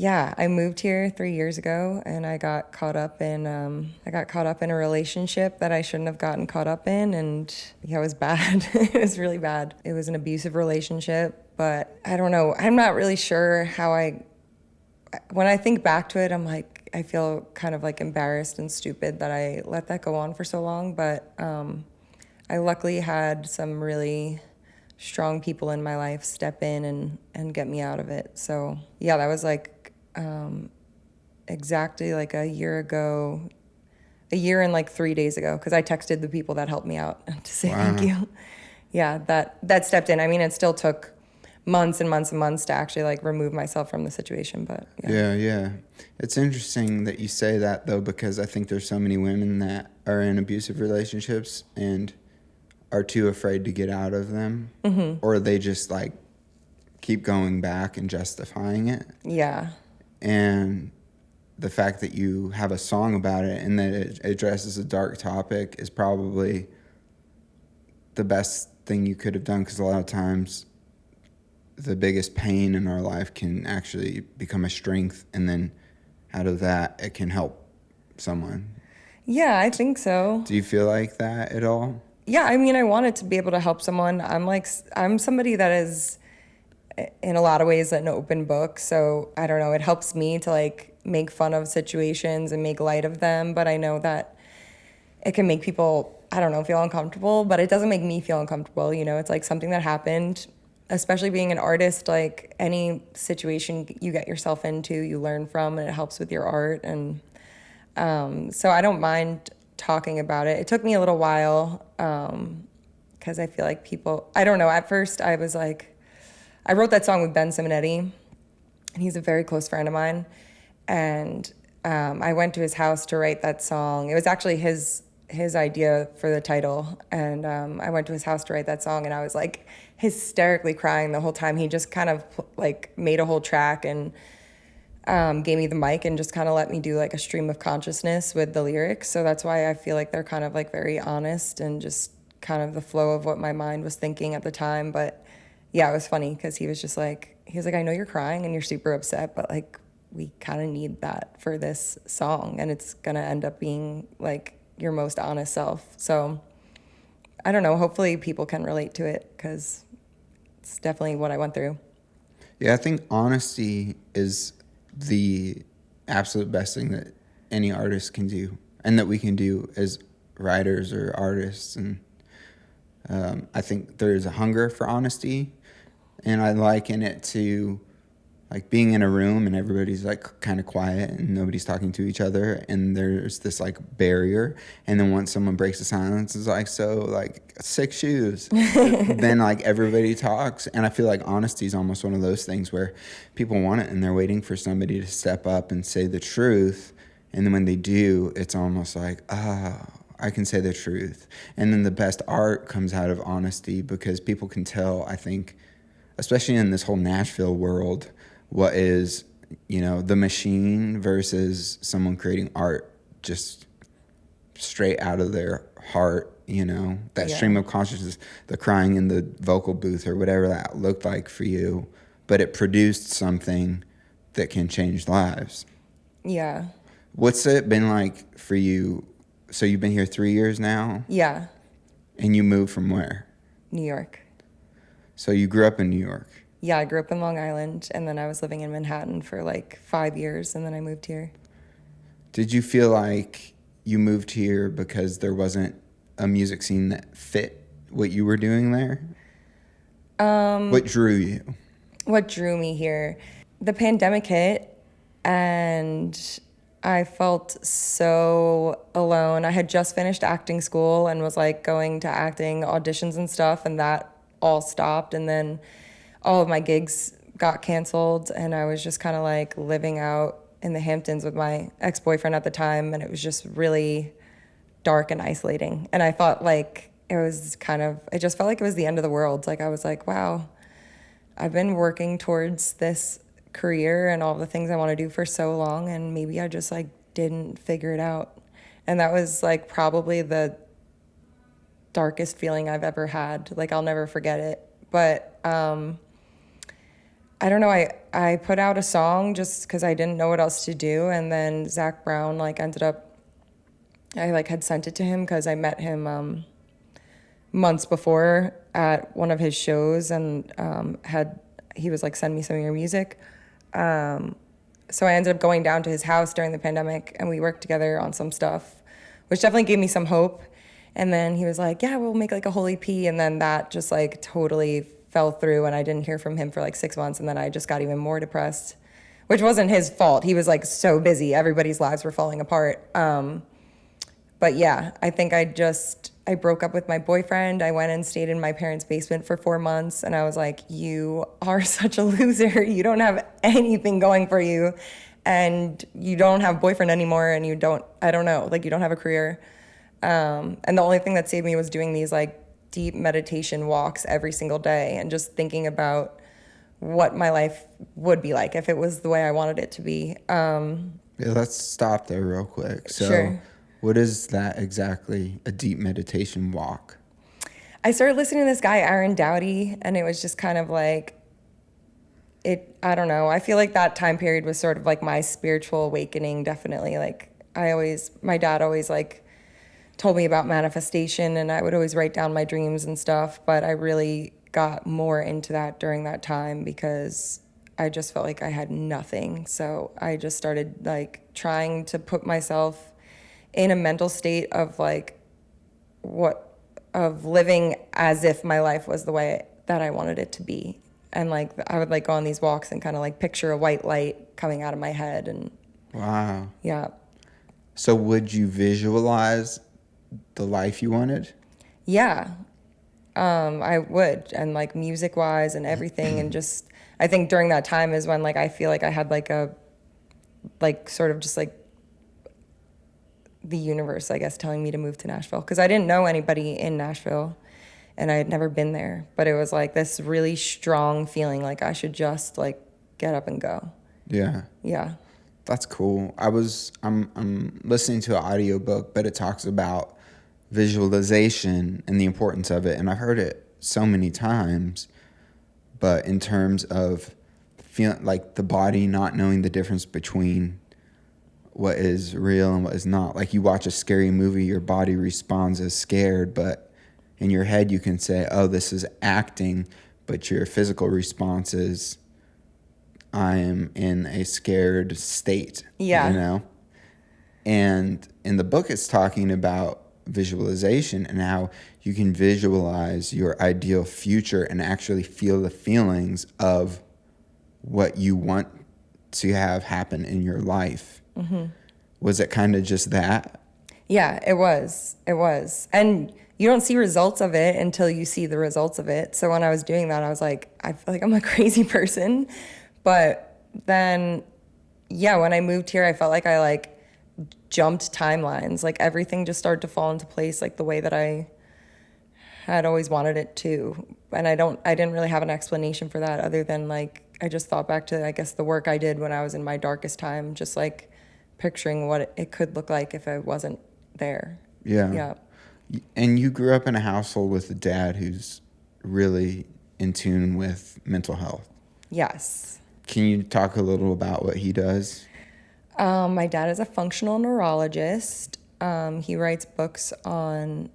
Yeah, I moved here 3 years ago, and I got caught up in a relationship that I shouldn't have gotten caught up in, and yeah, it was bad. It was really bad. It was an abusive relationship, but I don't know. I'm not really sure how when I think back to it, I'm like, I feel kind of like embarrassed and stupid that I let that go on for so long, but I luckily had some really strong people in my life step in and get me out of it. So yeah, that was like exactly like a year and like 3 days ago, because I texted the people that helped me out to say thank Wow. you. Yeah, that stepped in. I mean, it still took months and months and months to actually like remove myself from the situation, but yeah. Yeah, yeah. It's interesting that you say that, though, because I think there's so many women that are in abusive relationships and are too afraid to get out of them, or they just like keep going back and justifying it. Yeah. And the fact that you have a song about it and that it addresses a dark topic is probably the best thing you could have done, because a lot of times the biggest pain in our life can actually become a strength, and then out of that it can help someone. Yeah, I think so. Do you feel like that at all? Yeah, I mean, I wanted to be able to help someone. I'm somebody that is in a lot of ways an open book. So I don't know, it helps me to like make fun of situations and make light of them. But I know that it can make people, I don't know, feel uncomfortable, but it doesn't make me feel uncomfortable. You know, it's like something that happened, especially being an artist, like any situation you get yourself into, you learn from, and it helps with your art. And so I don't mind talking about it. It took me a little while because I feel like people, I don't know, at first I was like, I wrote that song with Ben Simonetti, and he's a very close friend of mine. And I went to his house to write that song. It was actually his idea for the title. And I went to his house to write that song, and I was like hysterically crying the whole time. He just kind of like made a whole track and gave me the mic and just kind of let me do like a stream of consciousness with the lyrics. So that's why I feel like they're kind of like very honest and just kind of the flow of what my mind was thinking at the time. But yeah, it was funny because he was like, I know you're crying and you're super upset, but like we kind of need that for this song, and it's gonna end up being like your most honest self. So I don't know, hopefully people can relate to it, because it's definitely what I went through. Yeah, I think honesty is the absolute best thing that any artist can do, and that we can do as writers or artists. And I think there's a hunger for honesty, and I liken it to like being in a room and everybody's like kind of quiet and nobody's talking to each other, and there's this like barrier, and then once someone breaks the silence, it's like, so like 6 shoes, then like everybody talks. And I feel like honesty is almost one of those things where people want it and they're waiting for somebody to step up and say the truth, and then when they do, it's almost like, I can say the truth. And then the best art comes out of honesty, because people can tell, I think, especially in this whole Nashville world, what is, the machine versus someone creating art just straight out of their heart, that Yeah. stream of consciousness, the crying in the vocal booth or whatever that looked like for you, but it produced something that can change lives. Yeah. What's it been like for you? So you've been here 3 years now, Yeah. and you moved from where? New York. So you grew up in New York. Yeah, I grew up in Long Island, and then I was living in Manhattan for like 5 years, and then I moved here. Did you feel like you moved here because there wasn't a music scene that fit what you were doing there? What drew you? What drew me here? The pandemic hit, and I felt so alone. I had just finished acting school and was like going to acting auditions and stuff, and that all stopped. And then all of my gigs got canceled, and I was just kind of like living out in the Hamptons with my ex-boyfriend at the time, and it was just really dark and isolating. And I thought like it just felt like it was the end of the world. Like I was like, wow, I've been working towards this career and all the things I want to do for so long, and maybe I just like didn't figure it out. And that was like probably the darkest feeling I've ever had. Like I'll never forget it. But I don't know. I put out a song just because I didn't know what else to do, and then Zach Brown like ended up. I like had sent it to him because I met him months before at one of his shows, and he was like, send me some of your music. So I ended up going down to his house during the pandemic, and we worked together on some stuff, which definitely gave me some hope. And then he was like, yeah, we'll make like a whole EP. And then that just like totally fell through, and I didn't hear from him for like 6 months. And then I just got even more depressed, which wasn't his fault. He was like so busy. Everybody's lives were falling apart. But yeah, I think I broke up with my boyfriend. I went and stayed in my parents' basement for 4 months, and I was like, you are such a loser. You don't have anything going for you, and you don't have a boyfriend anymore, and you don't have a career. And the only thing that saved me was doing these like deep meditation walks every single day and just thinking about what my life would be like if it was the way I wanted it to be. Yeah, let's stop there real quick. So Sure. what is that exactly, a deep meditation walk? I started listening to this guy, Aaron Doughty, and it was just kind of like, I don't know. I feel like that time period was sort of like my spiritual awakening, definitely. Like my dad always like told me about manifestation, and I would always write down my dreams and stuff, but I really got more into that during that time because I just felt like I had nothing. So I just started like trying to put myself in a mental state of like of living as if my life was the way that I wanted it to be. And like I would like go on these walks and kind of like picture a white light coming out of my head. And Wow. yeah. So would you visualize the life you wanted? Yeah. I would. And like music wise and everything. And just, I think during that time is when like I feel like I had like sort of just like the universe, I guess, telling me to move to Nashville. Because I didn't know anybody in Nashville and I had never been there. But it was like this really strong feeling like I should just like get up and go. Yeah. Yeah. That's cool. I'm listening to an audiobook, but it talks about visualization and the importance of it. And I've heard it so many times, but in terms of feeling like the body not knowing the difference between what is real and what is not. Like you watch a scary movie, your body responds as scared, but in your head you can say, oh, this is acting, but your physical response is, I am in a scared state. Yeah. You know? And in the book, it's talking about visualization and how you can visualize your ideal future and actually feel the feelings of what you want to have happen in your life. Mm-hmm. Was it kind of just that? Yeah, it was. It was. And you don't see results of it until you see the results of it. So when I was doing that, I was like, I feel like I'm a crazy person. But then, yeah, when I moved here, I felt like I like jumped timelines. Like everything just started to fall into place like the way that I had always wanted it to. And I didn't really have an explanation for that other than like, I just thought back to, I guess, the work I did when I was in my darkest time, just like picturing what it could look like if I wasn't there. Yeah. Yeah. And you grew up in a household with a dad who's really in tune with mental health. Yes. Can you talk a little about what he does? My dad is a functional neurologist. He writes books on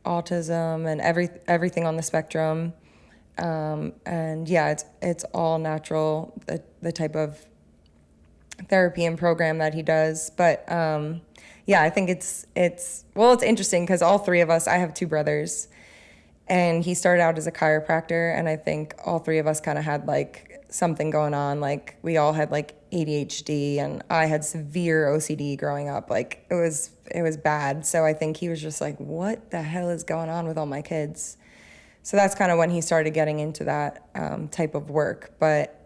autism and everything on the spectrum. And yeah, it's all natural, the type of therapy and program that he does. But yeah, I think it's interesting because all three of us, I have two brothers, and he started out as a chiropractor, and I think all three of us kind of had like something going on. Like we all had like ADHD, and I had severe OCD growing up. Like it was bad. So I think he was just like, what the hell is going on with all my kids? So that's kind of when he started getting into that type of work. But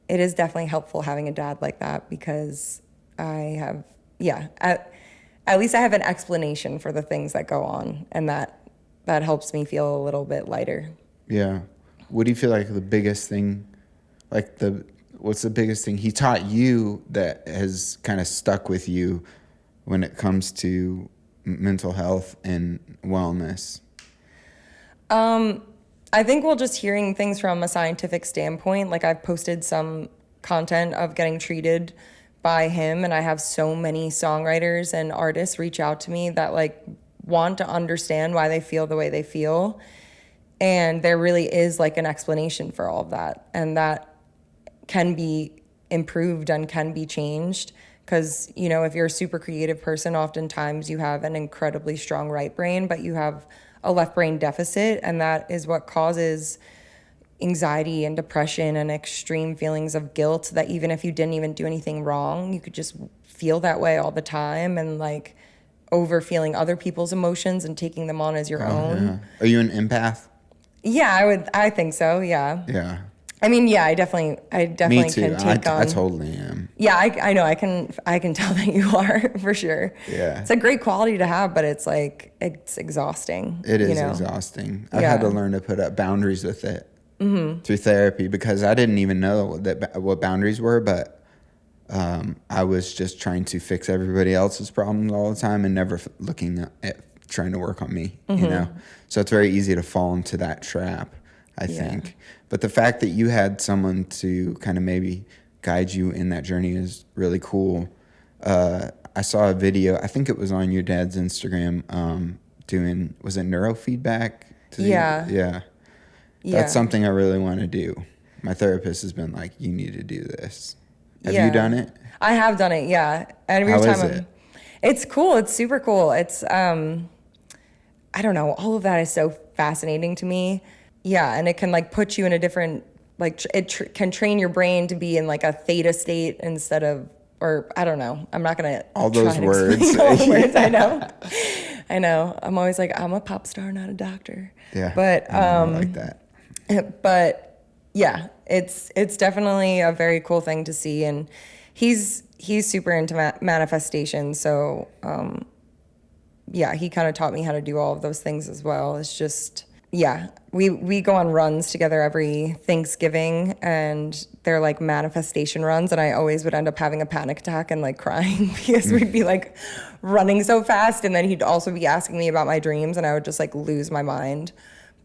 it is definitely helpful having a dad like that because I have, yeah, at least I have an explanation for the things that go on, and that helps me feel a little bit lighter. Yeah. What do you feel like the biggest thing, what's the biggest thing he taught you that has kind of stuck with you when it comes to mental health and wellness? I think we'll just hearing things from a scientific standpoint. Like I've posted some content of getting treated by him, and I have so many songwriters and artists reach out to me that like want to understand why they feel the way they feel. And there really is like an explanation for all of that. And that can be improved and can be changed. Because, you know, if you're a super creative person, oftentimes you have an incredibly strong right brain, but you have a left brain deficit. And that is what causes anxiety and depression and extreme feelings of guilt that even if you didn't even do anything wrong, you could just feel that way all the time and like over feeling other people's emotions and taking them on as your own. Yeah. Are you an empath? Yeah, I think so. Yeah. Yeah. I mean, yeah, I definitely Me too. can take on. I totally am. Yeah, I know. I can tell that you are for sure. Yeah. It's a great quality to have, but it's like, it's exhausting. It is you know? exhausting. I had to learn to put up boundaries with it through therapy because I didn't even know what boundaries were, but I was just trying to fix everybody else's problems all the time and never looking at trying to work on me, you know? So it's very easy to fall into that trap, I think. But the fact that you had someone to kind of maybe guide you in that journey is really cool. I saw a video, I think it was on your dad's Instagram, was it neurofeedback? Yeah. That's something I really want to do. My therapist has been like, you need to do this. Have you done it? I have done it, yeah. And How is it? It's cool. It's super cool. It's, I don't know. All of that is so fascinating to me. Yeah, and it can like put you in a different, like can train your brain to be in like a theta state instead of, or I don't know. I'm not gonna all those words. All the words. I know. I'm always like, I'm a pop star, not a doctor. Yeah, but I like that. But yeah, it's definitely a very cool thing to see, and he's super into manifestation. So yeah, he kind of taught me how to do all of those things as well. It's just. Yeah, we go on runs together every Thanksgiving, and they're like manifestation runs, and I always would end up having a panic attack and like crying because we'd be like running so fast, and then he'd also be asking me about my dreams, and I would just like lose my mind.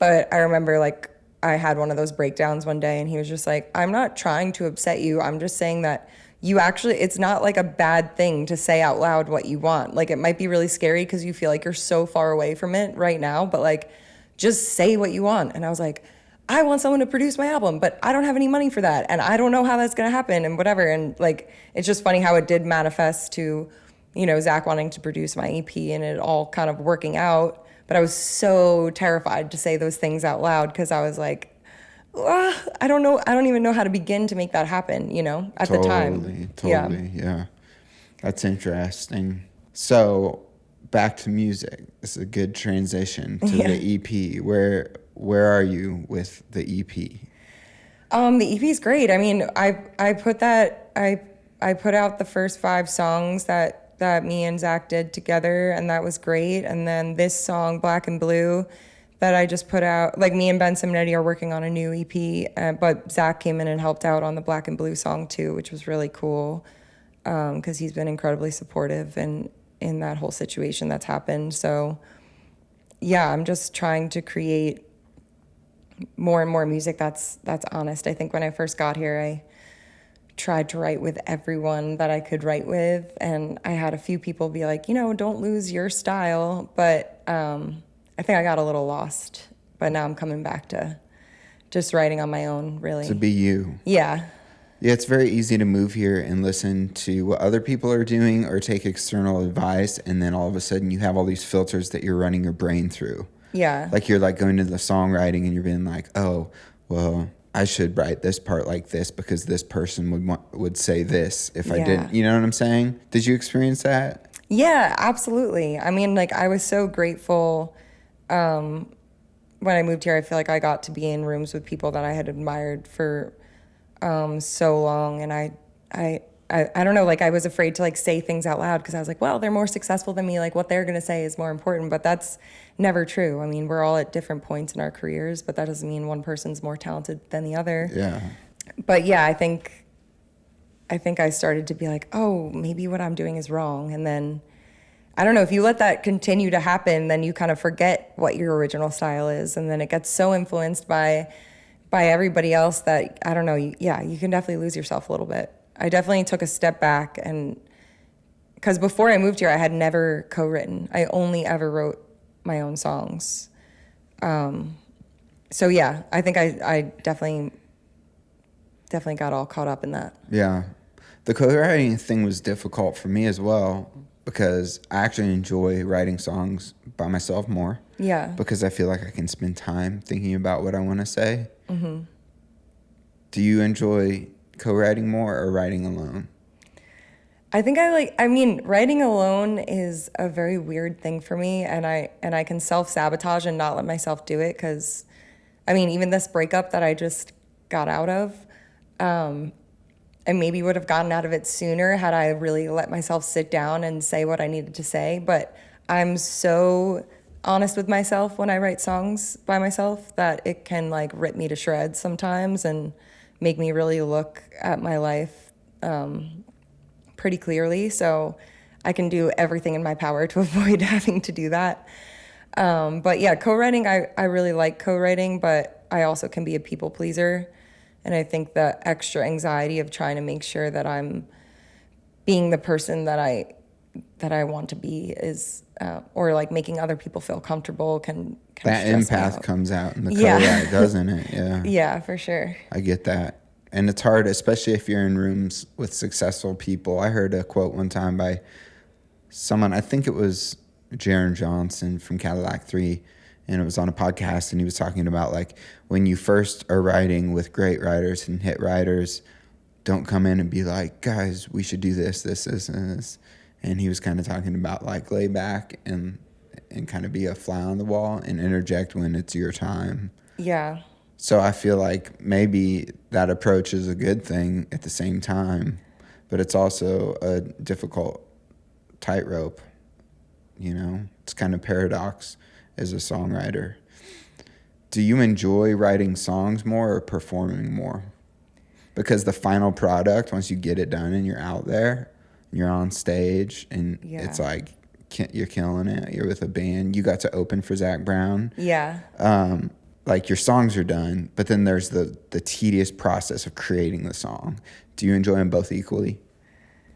But I remember like I had one of those breakdowns one day, and he was just like, I'm not trying to upset you, I'm just saying that you actually, it's not like a bad thing to say out loud what you want. Like it might be really scary because you feel like you're so far away from it right now, but like just say what you want. And I was like, I want someone to produce my album, but I don't have any money for that. And I don't know how that's going to happen and whatever. And like, it's just funny how it did manifest to, you know, Zach wanting to produce my EP and it all kind of working out. But I was so terrified to say those things out loud because I was like, I don't know. I don't even know how to begin to make that happen, you know, at the time. Totally. Yeah. That's interesting. So back to music. This is a good transition to the EP. Where are you with the EP? The EP is great. I mean, I put out the first 5 songs that me and Zach did together, and that was great. And then this song, Black and Blue, that I just put out, like me and Ben Simonetti are working on a new EP, but Zach came in and helped out on the Black and Blue song too, which was really cool because he's been incredibly supportive and in that whole situation that's happened. So yeah, I'm just trying to create more and more music that's honest. I think when I first got here, I tried to write with everyone that I could write with, and I had a few people be like, you know, don't lose your style, but I think I got a little lost, but now I'm coming back to just writing on my own, really. To be you. Yeah. Yeah, it's very easy to move here and listen to what other people are doing or take external advice, and then all of a sudden you have all these filters that you're running your brain through. Yeah. Like you're like going to the songwriting and you're being like, oh, well, I should write this part like this because this person would say this if I didn't. You know what I'm saying? Did you experience that? Yeah, absolutely. I mean, like I was so grateful when I moved here. I feel like I got to be in rooms with people that I had admired for so long, and I don't know, like I was afraid to like say things out loud because I was like, well, they're more successful than me, like what they're gonna say is more important, but that's never true. I mean, we're all at different points in our careers, but that doesn't mean one person's more talented than the other. Yeah. But yeah, I think I started to be like, oh, maybe what I'm doing is wrong, and then I don't know, if you let that continue to happen, then you kind of forget what your original style is, and then it gets so influenced by everybody else that, I don't know, you can definitely lose yourself a little bit. I definitely took a step back, and because before I moved here, I had never co-written. I only ever wrote my own songs. So yeah, I think I definitely got all caught up in that. Yeah. The co-writing thing was difficult for me as well because I actually enjoy writing songs by myself more. Yeah. Because I feel like I can spend time thinking about what I want to say. Mm-hmm. Do you enjoy co-writing more or writing alone? I think writing alone is a very weird thing for me, and I can self-sabotage and not let myself do it because, even this breakup that I just got out of, I maybe would have gotten out of it sooner had I really let myself sit down and say what I needed to say, but I'm so honest with myself when I write songs by myself that it can like rip me to shreds sometimes and make me really look at my life pretty clearly. So I can do everything in my power to avoid having to do that. But yeah, co-writing, I really like co-writing, but I also can be a people pleaser. And I think the extra anxiety of trying to make sure that I'm being the person that I want to be is, or like making other people feel comfortable can that stress me empath out. comes out in the co-write, doesn't it? Yeah. Yeah, for sure. I get that. And it's hard, especially if you're in rooms with successful people. I heard a quote one time by someone, I think it was Jaron Johnson from Cadillac 3, and it was on a podcast, and he was talking about like when you first are writing with great writers and hit writers, don't come in and be like, guys, we should do this, this, this, and this. And he was kind of talking about like lay back and kind of be a fly on the wall and interject when it's your time. Yeah. So I feel like maybe that approach is a good thing at the same time, but it's also a difficult tightrope. You know, it's kind of paradox as a songwriter. Do you enjoy writing songs more or performing more? Because the final product, once you get it done and you're out there, you're on stage and it's like you're killing it. You're with a band. You got to open for Zach Brown. Yeah. Like your songs are done, but then there's the tedious process of creating the song. Do you enjoy them both equally?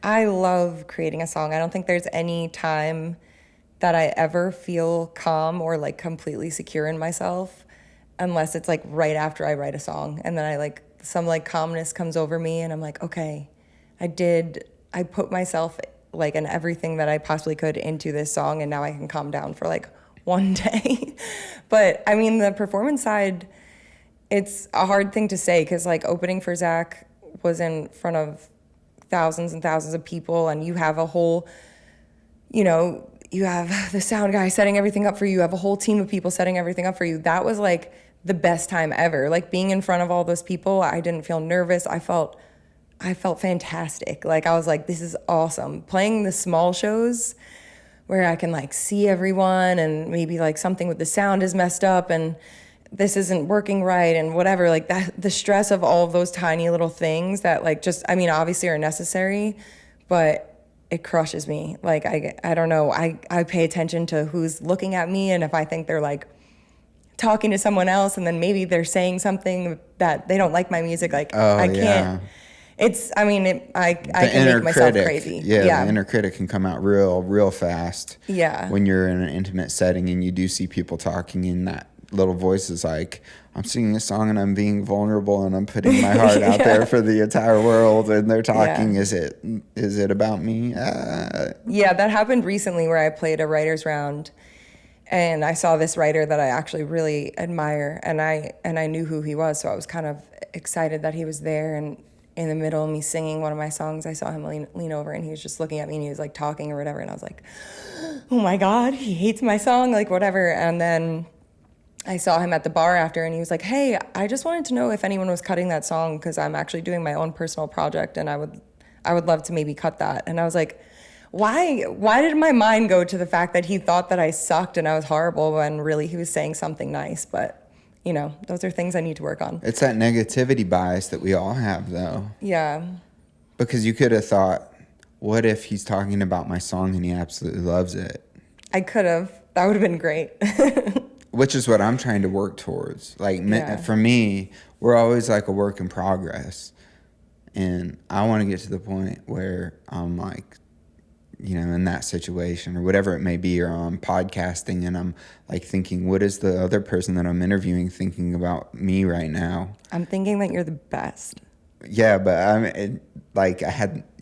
I love creating a song. I don't think there's any time that I ever feel calm or like completely secure in myself unless it's like right after I write a song. And then I like some like calmness comes over me and I'm like, okay, I put myself like and everything that I possibly could into this song and now I can calm down for like one day. But the performance side, it's a hard thing to say because like opening for Zach was in front of thousands and thousands of people and you have a whole, you have the sound guy setting everything up for you. You have a whole team of people setting everything up for you. That was like the best time ever. Like being in front of all those people, I didn't feel nervous. I felt fantastic. Like I was like, this is awesome. Playing the small shows where I can like see everyone and maybe like something with the sound is messed up and this isn't working right and whatever, like that, the stress of all of those tiny little things that like just, obviously are necessary, but it crushes me. Like, I don't know, I pay attention to who's looking at me and if I think they're like talking to someone else and then maybe they're saying something that they don't like my music, like I can't. Yeah. It's, I can make myself crazy. Yeah, the inner critic can come out real fast. Yeah. When you're in an intimate setting and you do see people talking and that little voice is like, I'm singing a song and I'm being vulnerable and I'm putting my heart out there for the entire world and they're talking, is it about me? Yeah, that happened recently where I played a writer's round and I saw this writer that I actually really admire and I knew who he was, so I was kind of excited that he was there, and in the middle of me singing one of my songs, I saw him lean over and he was just looking at me and he was like talking or whatever. And I was like, oh my God, he hates my song, like whatever. And then I saw him at the bar after and he was like, hey, I just wanted to know if anyone was cutting that song because I'm actually doing my own personal project and I would love to maybe cut that. And I was like, why did my mind go to the fact that he thought that I sucked and I was horrible when really he was saying something nice? But those are things I need to work on. It's that negativity bias that we all have, though. Yeah. Because you could have thought, what if he's talking about my song and he absolutely loves it? I could have. That would have been great. Which is what I'm trying to work towards. Like, for me, we're always like a work in progress. And I want to get to the point where I'm like, you know, in that situation or whatever it may be, or I'm podcasting and I'm like thinking, what is the other person that I'm interviewing thinking about me right now? I'm thinking that you're the best. Yeah, but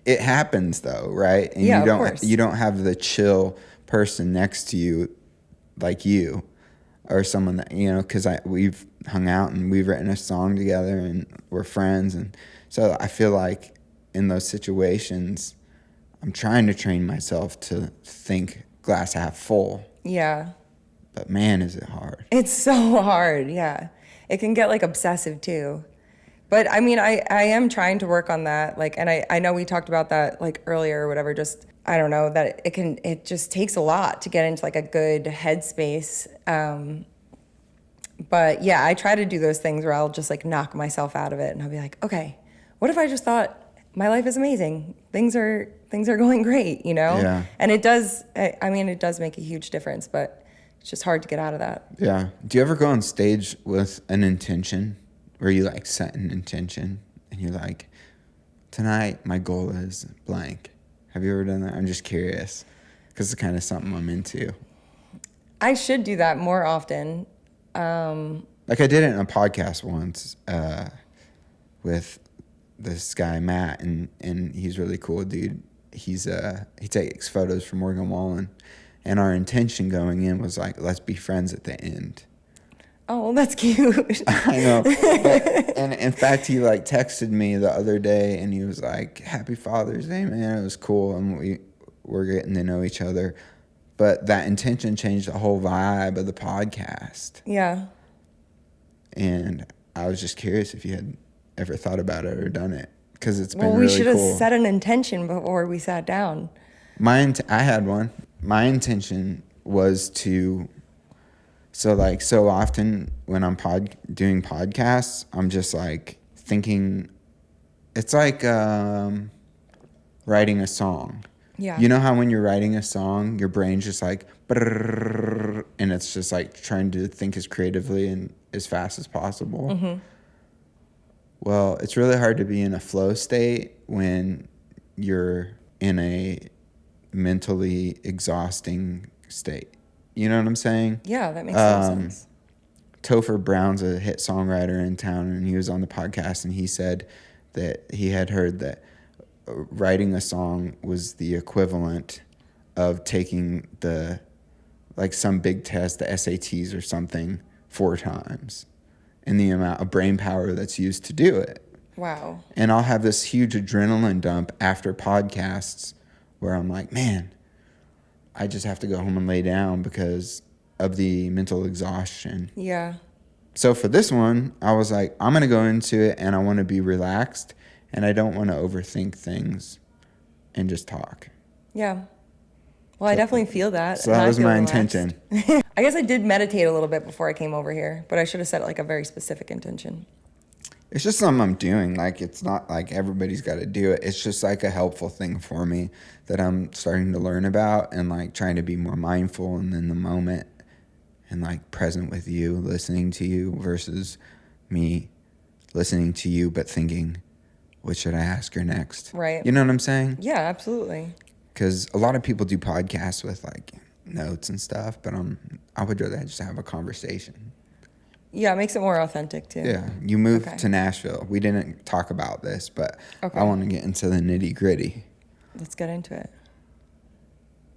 it happens though, right? And yeah, of course. You don't have the chill person next to you like you or someone that, you know, because we've hung out and we've written a song together and we're friends. And so I feel like in those situations, I'm trying to train myself to think glass half full. Yeah. But man, is it hard. It's so hard, yeah. It can get like obsessive too. But I mean, I am trying to work on that. Like, and I know we talked about that like earlier or whatever, just, I don't know, that it just takes a lot to get into like a good headspace. But yeah, I try to do those things where I'll just like knock myself out of it and I'll be like, okay, what if I just thought my life is amazing? Things are going great, you know? Yeah. And it does, I mean, it does make a huge difference, but it's just hard to get out of that. Yeah. Do you ever go on stage with an intention where you like set an intention and you're like, tonight my goal is blank? Have you ever done that? I'm just curious because it's kind of something I'm into. I should do that more often. Like I did it in a podcast once with this guy Matt, and he's really cool, dude. He takes photos for Morgan Wallen, and our intention going in was like, let's be friends at the end. Oh, that's cute. I know. And in fact, he like texted me the other day, and he was like, "Happy Father's Day, man." It was cool, and we're getting to know each other. But that intention changed the whole vibe of the podcast. Yeah. And I was just curious if you had ever thought about it or done it, because it's been really cool. Well, we should have set an intention before we sat down. I had one. My intention was to, so often when I'm doing podcasts, I'm just like thinking, it's like writing a song. Yeah. You know how when you're writing a song, your brain's just like, and it's just like trying to think as creatively and as fast as possible. Mm-hmm. Well, it's really hard to be in a flow state when you're in a mentally exhausting state. You know what I'm saying? Yeah, that makes sense. Topher Brown's a hit songwriter in town, and he was on the podcast, and he said that he had heard that writing a song was the equivalent of taking some big test, the SATs or something, 4 times, and the amount of brain power that's used to do it. Wow. And I'll have this huge adrenaline dump after podcasts where I'm like, man, I just have to go home and lay down because of the mental exhaustion. Yeah. So for this one, I was like, I'm going to go into it and I want to be relaxed and I don't want to overthink things and just talk. Yeah. Well, I definitely feel that. So that was my intention. I guess I did meditate a little bit before I came over here, but I should have set like a very specific intention. It's just something I'm doing. Like, it's not like everybody's got to do it. It's just like a helpful thing for me that I'm starting to learn about and like trying to be more mindful and in the moment and like present with you, listening to you versus me listening to you but thinking, what should I ask her next? Right. You know what I'm saying? Yeah, absolutely. Because a lot of people do podcasts with like notes and stuff, but I would rather just have a conversation. Yeah, it makes it more authentic too. Yeah, you moved to Nashville. We didn't talk about this, but I want to get into the nitty gritty. Let's get into it.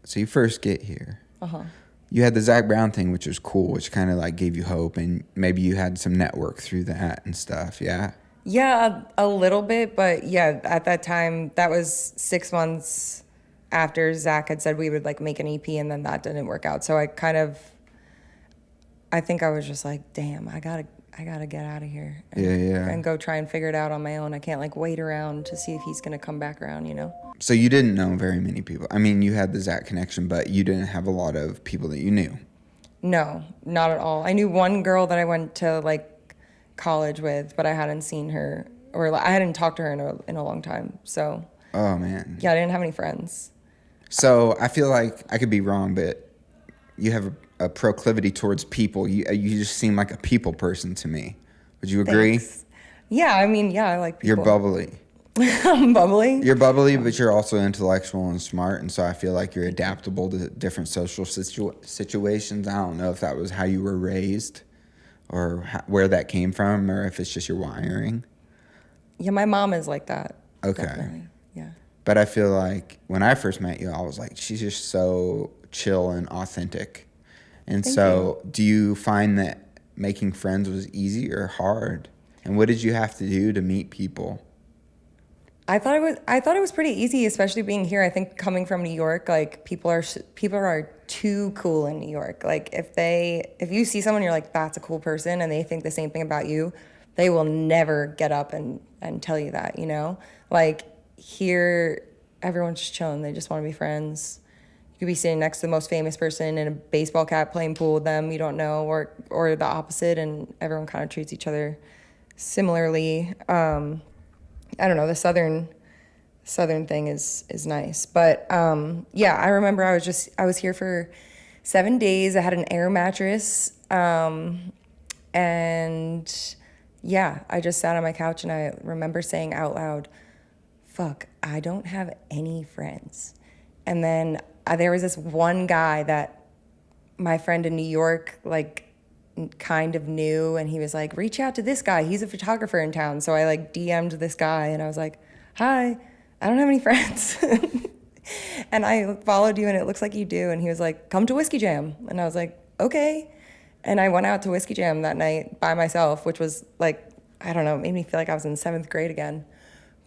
So you first get here. Uh-huh. You had the Zach Brown thing, which was cool, which kind of like gave you hope, and maybe you had some network through that and stuff, yeah? Yeah, a little bit, but yeah, at that time, that was 6 months after Zach had said we would like make an EP, and then that didn't work out. So I think I was just like, damn, I gotta get out of here. And go try and figure it out on my own. I can't like wait around to see if he's gonna come back around, you know? So you didn't know very many people. I mean, you had the Zach connection, but you didn't have a lot of people that you knew. No, not at all. I knew one girl that I went to like college with, but I hadn't seen her, or I hadn't talked to her in a long time. So Oh, man. Yeah, I didn't have any friends. So I feel like I could be wrong, but you have a proclivity towards people. You just seem like a people person to me. Would you agree? Thanks. Yeah, I mean, yeah, I like You're people. bubbly. I'm bubbly. You're bubbly, but you're also intellectual and smart, and so I feel like you're adaptable to different social situations. I don't know if that was how you were raised or where that came from, or if it's just your wiring. Yeah, my mom is like that. Okay. Definitely. Yeah. But I feel like when I first met you, I was like, she's just so chill and authentic. And Thank so, do you find that making friends was easy or hard? And what did you have to do to meet people? I thought it was pretty easy, especially being here. I think coming from New York, like people are too cool in New York. Like if you see someone, you're like, that's a cool person, and they think the same thing about you, they will never get up and tell you that, you know? Like here, everyone's just chilling. They just want to be friends. You could be sitting next to the most famous person in a baseball cap playing pool with them you don't know, or the opposite, and everyone kind of treats each other similarly. I don't know, the southern thing is nice. But yeah, I remember I was here for 7 days. I had an air mattress. And yeah, I just sat on my couch and I remember saying out loud, fuck, I don't have any friends. And then there was this one guy that my friend in New York, like, kind of knew, and he was like, reach out to this guy, he's a photographer in town. So I like DM'd this guy and I was like, hi, I don't have any friends. And I followed you and it looks like you do. And he was like, come to Whiskey Jam. And I was like, okay. And I went out to Whiskey Jam that night by myself, which was like, I don't know, it made me feel like I was in 7th grade again.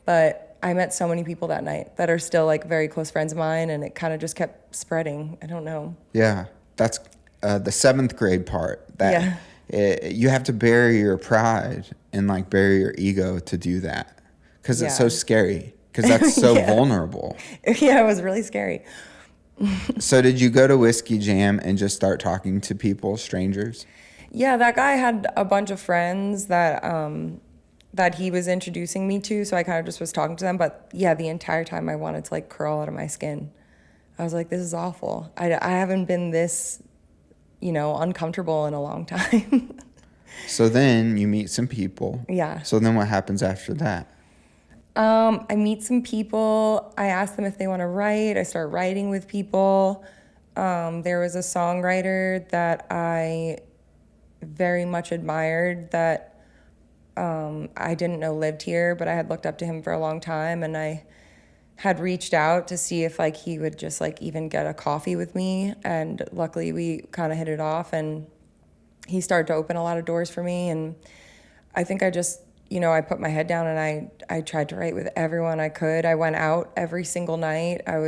But I met so many people that night that are still like very close friends of mine, and it kind of just kept spreading. I don't know. Yeah, that's the 7th grade part. That you have to bury your pride and like bury your ego to do that, because it's so scary, because that's so vulnerable. Yeah, it was really scary. So did you go to Whiskey Jam and just start talking to people, strangers? Yeah, that guy had a bunch of friends that that he was introducing me to, so I kind of just was talking to them. But yeah, the entire time I wanted to like crawl out of my skin. I was like, this is awful. I haven't been this, uncomfortable in a long time. So then you meet some people. Yeah. So then what happens after that? I meet some people. I ask them if they want to write. I start writing with people. There was a songwriter that I very much admired that I didn't know lived here, but I had looked up to him for a long time, and I had reached out to see if like he would just like even get a coffee with me, and luckily we kind of hit it off, and he started to open a lot of doors for me. And I think I just, I put my head down and I tried to write with everyone I could. I went out every single night. I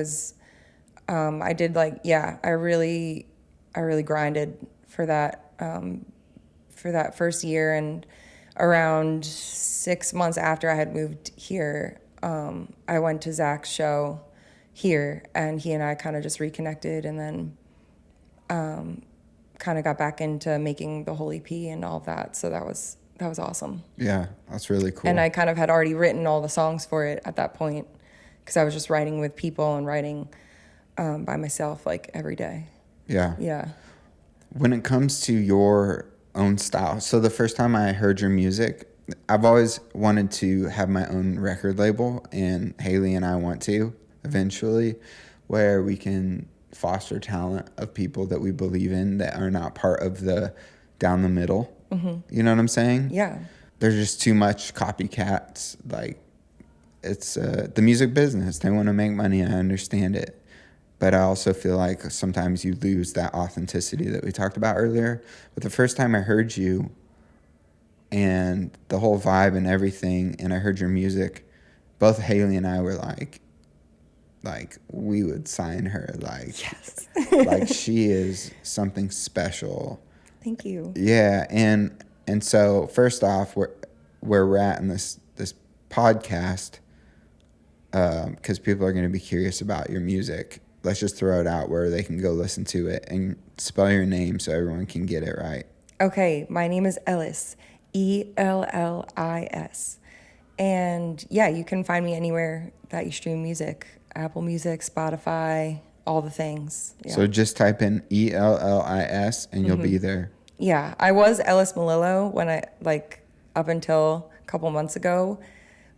did like, I really grinded for that first year. And around 6 months after I had moved here, I went to Zach's show here, and he and I kind of just reconnected, and then kind of got back into making the whole EP and all of that. So that was awesome. Yeah, that's really cool. And I kind of had already written all the songs for it at that point, because I was just writing with people and writing by myself like every day. Yeah. Yeah. When it comes to your own style, so the first time I heard your music, I've always wanted to have my own record label, and Haley and I want to eventually, where we can foster talent of people that we believe in that are not part of the down the middle. Mm-hmm. You know what I'm saying? Yeah. There's just too much copycats. Like, it's the music business. They want to make money. I understand it. But I also feel like sometimes you lose that authenticity that we talked about earlier. But the first time I heard you and the whole vibe and everything, and I heard your music, both Haley and I were like we would sign her. Like, yes. Like, she is something special. Thank you. Yeah, and so first off, where we're at in this podcast, because people are going to be curious about your music. Let's just throw it out where they can go listen to it, and spell your name so everyone can get it right. Okay, my name is Ellis, Ellis. And yeah, you can find me anywhere that you stream music. Apple Music, Spotify, all the things. Yeah. So just type in Ellis and you'll be there. Yeah, I was Ellis Melillo when I, like, up until a couple months ago.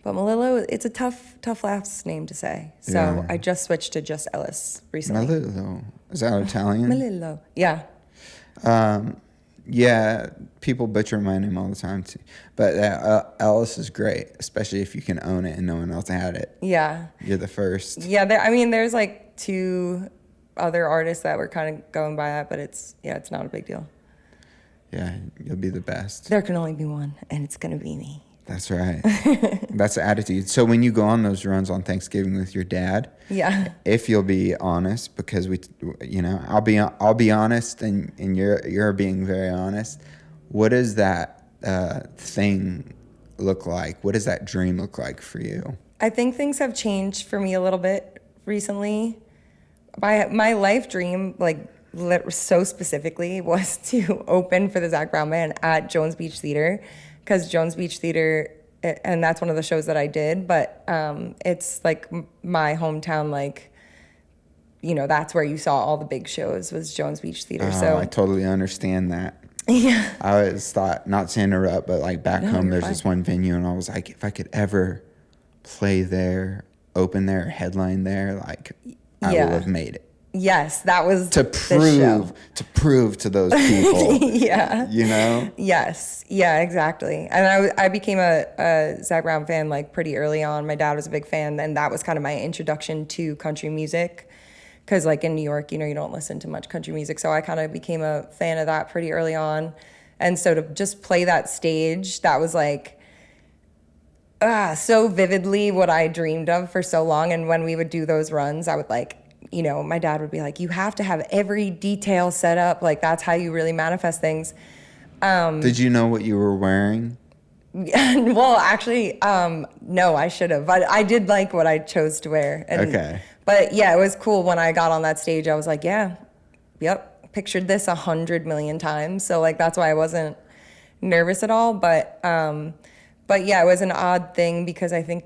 But Melillo, it's a tough last name to say. So Yeah. I just switched to just Ellis recently. Melillo. Is that Italian? Melillo. Yeah. Yeah, people butcher my name all the time too. But Ellis is great, especially if you can own it and no one else had it. Yeah. You're the first. Yeah, there's like 2 other artists that were kind of going by that, but it's not a big deal. Yeah, you'll be the best. There can only be one, and it's going to be me. That's right. That's the attitude. So when you go on those runs on Thanksgiving with your dad, Yeah. if you'll be honest, because I'll be honest, and you're being very honest. What does that thing look like? What does that dream look like for you? I think things have changed for me a little bit recently. My life dream, like, so specifically, was to open for the Zac Brown Band at Jones Beach Theater, because Jones Beach Theater, and that's one of the shows that I did, but it's like my hometown, like, that's where you saw all the big shows, was Jones Beach Theater. So I totally understand that. Yeah. I always thought, not to interrupt, but like back home, there's this one venue, and I was like, if I could ever play there, open there, headline there, like, I would have made it. Yes, that was to prove to those people. Yeah. Yes. Yeah, exactly. And I became a Zac Brown fan, like, pretty early on. My dad was a big fan, and that was kind of my introduction to country music. Because, like, in New York, you don't listen to much country music. So I kind of became a fan of that pretty early on. And so to just play that stage, that was like so vividly what I dreamed of for so long. And when we would do those runs, I would, like, my dad would be like, you have to have every detail set up. Like, that's how you really manifest things. Did you know what you were wearing? Well, actually, no, I should have. But I did like what I chose to wear. Okay. But yeah, it was cool when I got on that stage. I was like, yep, pictured this 100 million times. So, like, that's why I wasn't nervous at all. But yeah, it was an odd thing, because I think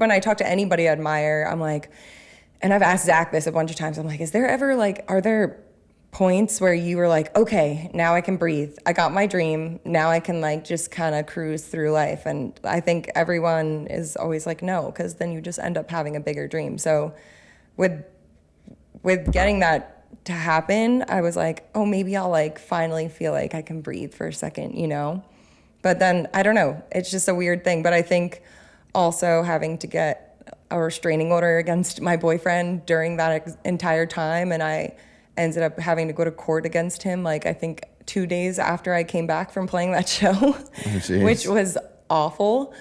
when I talk to anybody I admire, I'm like, and I've asked Zac this a bunch of times, I'm like, is there ever, like, are there points where you were like, okay, now I can breathe. I got my dream. Now I can, like, just kind of cruise through life. And I think everyone is always like, no, because then you just end up having a bigger dream. So with getting that to happen, I was like, oh, maybe I'll, like, finally feel like I can breathe for a second, But then, I don't know. It's just a weird thing. But I think also having to get a restraining order against my boyfriend during that entire time, and I ended up having to go to court against him, like, I think 2 days after I came back from playing that show, which was awful.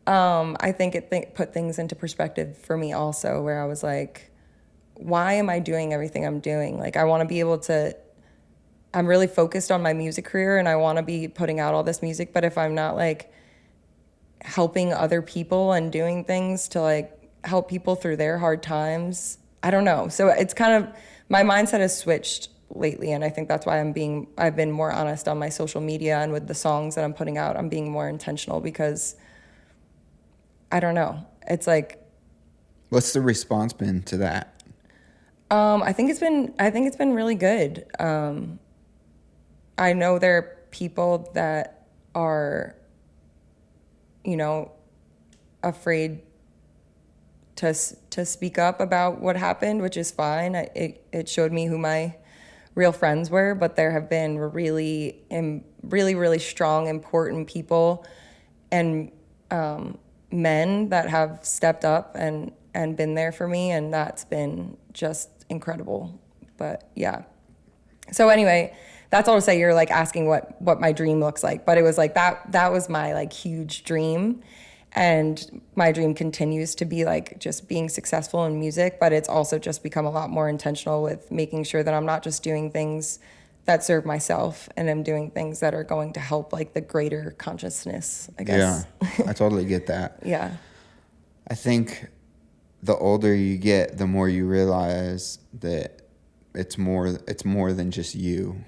I think it put things into perspective for me also, where I was like, why am I doing everything I'm doing? Like, I want to be able to, I'm really focused on my music career, and I want to be putting out all this music, but if I'm not, like, helping other people and doing things to, like, help people through their hard times, I don't know. So it's kind of, my mindset has switched lately, and I think that's why I've been more honest on my social media, and with the songs that I'm putting out, I'm being more intentional, because I don't know. It's like, what's the response been to that? I think it's been really good. I know there are people that are, afraid to speak up about what happened, which is fine. It showed me who my real friends were, but there have been really, really strong, important people and men that have stepped up and been there for me, and that's been just incredible. But yeah. So anyway, that's all to say, you're, like, asking what my dream looks like, but it was like that was my, like, huge dream. And my dream continues to be, like, just being successful in music, but it's also just become a lot more intentional with making sure that I'm not just doing things that serve myself, and I'm doing things that are going to help, like, the greater consciousness, I guess. Yeah, I totally get that. Yeah. I think the older you get, the more you realize that it's more than just you.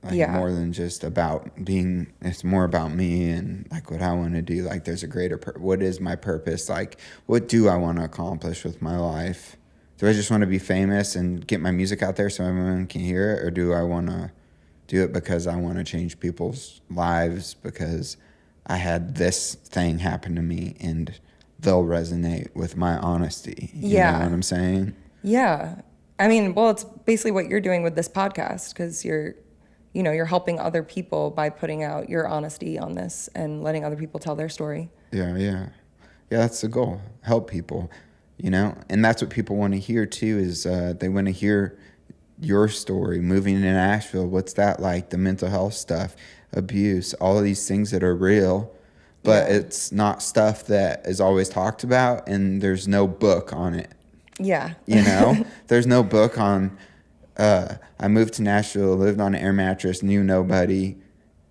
Like Yeah. more than just about being, it's more about me and like what I want to do. Like there's a greater, what is my purpose? Like what do I want to accomplish with my life? Do I just want to be famous and get my music out there so everyone can hear it? Or do I want to do it because I want to change people's lives because I had this thing happen to me and they'll resonate with my honesty? You know what I'm saying? Yeah. I mean, well, it's basically what you're doing with this podcast because you're helping other people by putting out your honesty on this and letting other people tell their story. Yeah, that's the goal. Help people, and that's what people want to hear too, is they want to hear your story, moving to Nashville. What's that like? The mental health stuff, abuse, all of these things that are real, but it's not stuff that is always talked about, and there's no book on it. Yeah. There's no book on, I moved to Nashville, lived on an air mattress, knew nobody.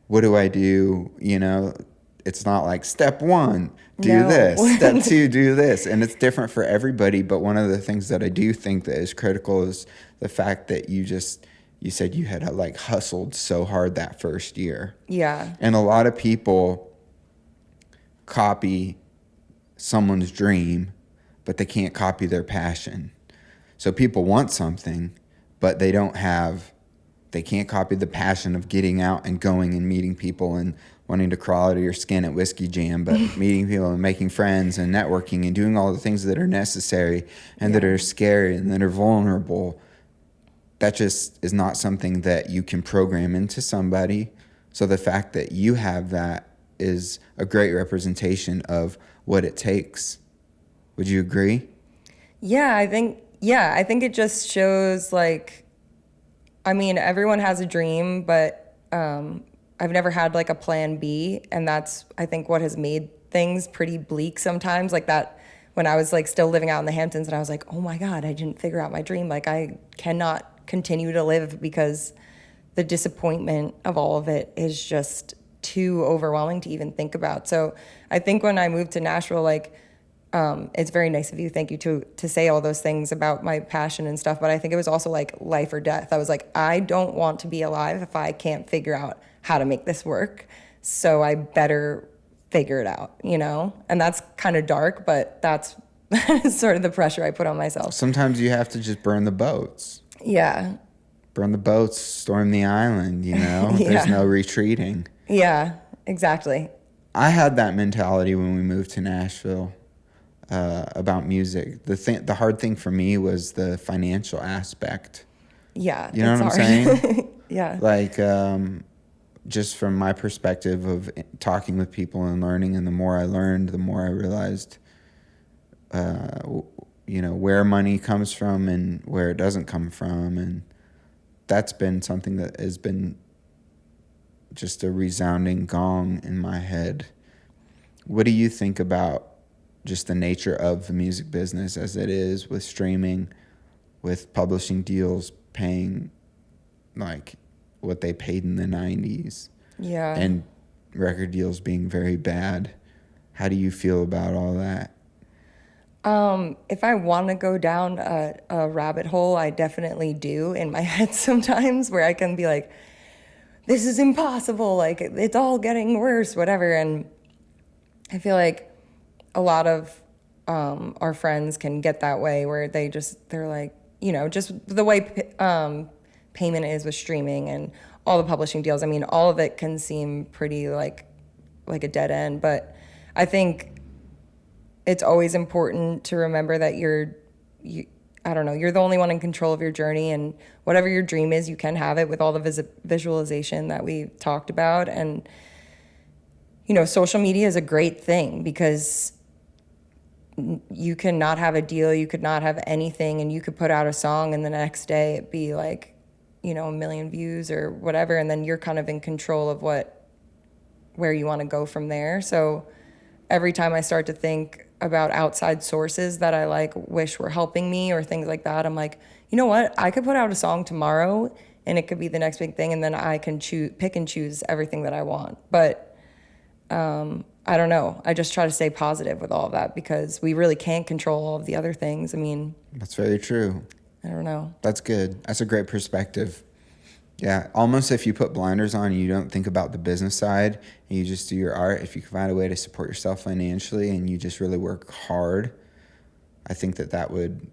What do I do? It's not like step 1, do this. Step 2, do this. And it's different for everybody. But one of the things that I do think that is critical is the fact that you said you had like hustled so hard that first year. Yeah. And a lot of people copy someone's dream, but they can't copy their passion. So people want something, but they can't copy the passion of getting out and going and meeting people and wanting to crawl out of your skin at Whiskey Jam, but meeting people and making friends and networking and doing all the things that are necessary and that are scary and that are vulnerable. That just is not something that you can program into somebody. So the fact that you have that is a great representation of what it takes. Would you agree? Yeah, I think it just shows everyone has a dream, but I've never had like a plan B, and that's I think what has made things pretty bleak sometimes. Like that when I was like still living out in the Hamptons and I was like, oh my God, I didn't figure out my dream. Like I cannot continue to live because the disappointment of all of it is just too overwhelming to even think about. So I think when I moved to Nashville, it's very nice of you. Thank you to say all those things about my passion and stuff. But I think it was also like life or death. I was like, I don't want to be alive if I can't figure out how to make this work. So I better figure it out, And that's kind of dark, but that's sort of the pressure I put on myself. Sometimes you have to just burn the boats. Yeah. Burn the boats, storm the island, There's no retreating. Yeah, exactly. I had that mentality when we moved to Nashville. About music. The hard thing for me was the financial aspect. Yeah. You know what I'm saying? Yeah. Like, just from my perspective of talking with people and learning, and the more I learned, the more I realized, where money comes from and where it doesn't come from. And that's been something that has been just a resounding gong in my head. What do you think about just the nature of the music business as it is, with streaming, with publishing deals paying like what they paid in the 90s? Yeah. And record deals being very bad. How do you feel about all that? If I want to go down a rabbit hole, I definitely do in my head sometimes, where I can be like, this is impossible, like it's all getting worse, whatever. And I feel like a lot of our friends can get that way, where they're like, just the way payment is with streaming and all the publishing deals. I mean, all of it can seem pretty like a dead end, but I think it's always important to remember that you're the only one in control of your journey, and whatever your dream is, you can have it with all the visualization that we talked about. And, social media is a great thing because you can not have a deal, you could not have anything, and you could put out a song and the next day it be like, 1 million views or whatever, and then you're kind of in control of where you want to go from there. So every time I start to think about outside sources that I wish were helping me or things like that, I'm like, you know what? I could put out a song tomorrow and it could be the next big thing, and then I can pick and choose everything that I want. But I don't know. I just try to stay positive with all of that because we really can't control all of the other things. I mean, that's very true. I don't know. That's good. That's a great perspective. Yeah, almost if you put blinders on and you don't think about the business side and you just do your art, if you can find a way to support yourself financially and you just really work hard, I think that would,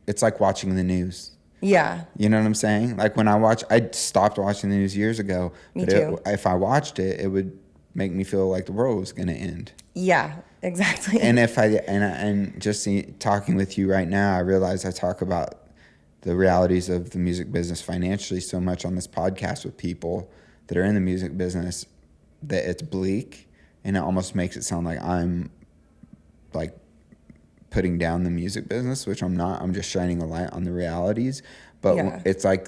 it's like watching the news. Yeah. You know what I'm saying? Like when I stopped watching the news years ago. Me but too. If I watched it, it would make me feel like the world was going to end. Yeah, exactly. And and just talking with you right now, I realize I talk about the realities of the music business financially so much on this podcast with people that are in the music business that it's bleak, and it almost makes it sound like I'm like putting down the music business, which I'm not. I'm just shining a light on the realities. But Yeah. it's like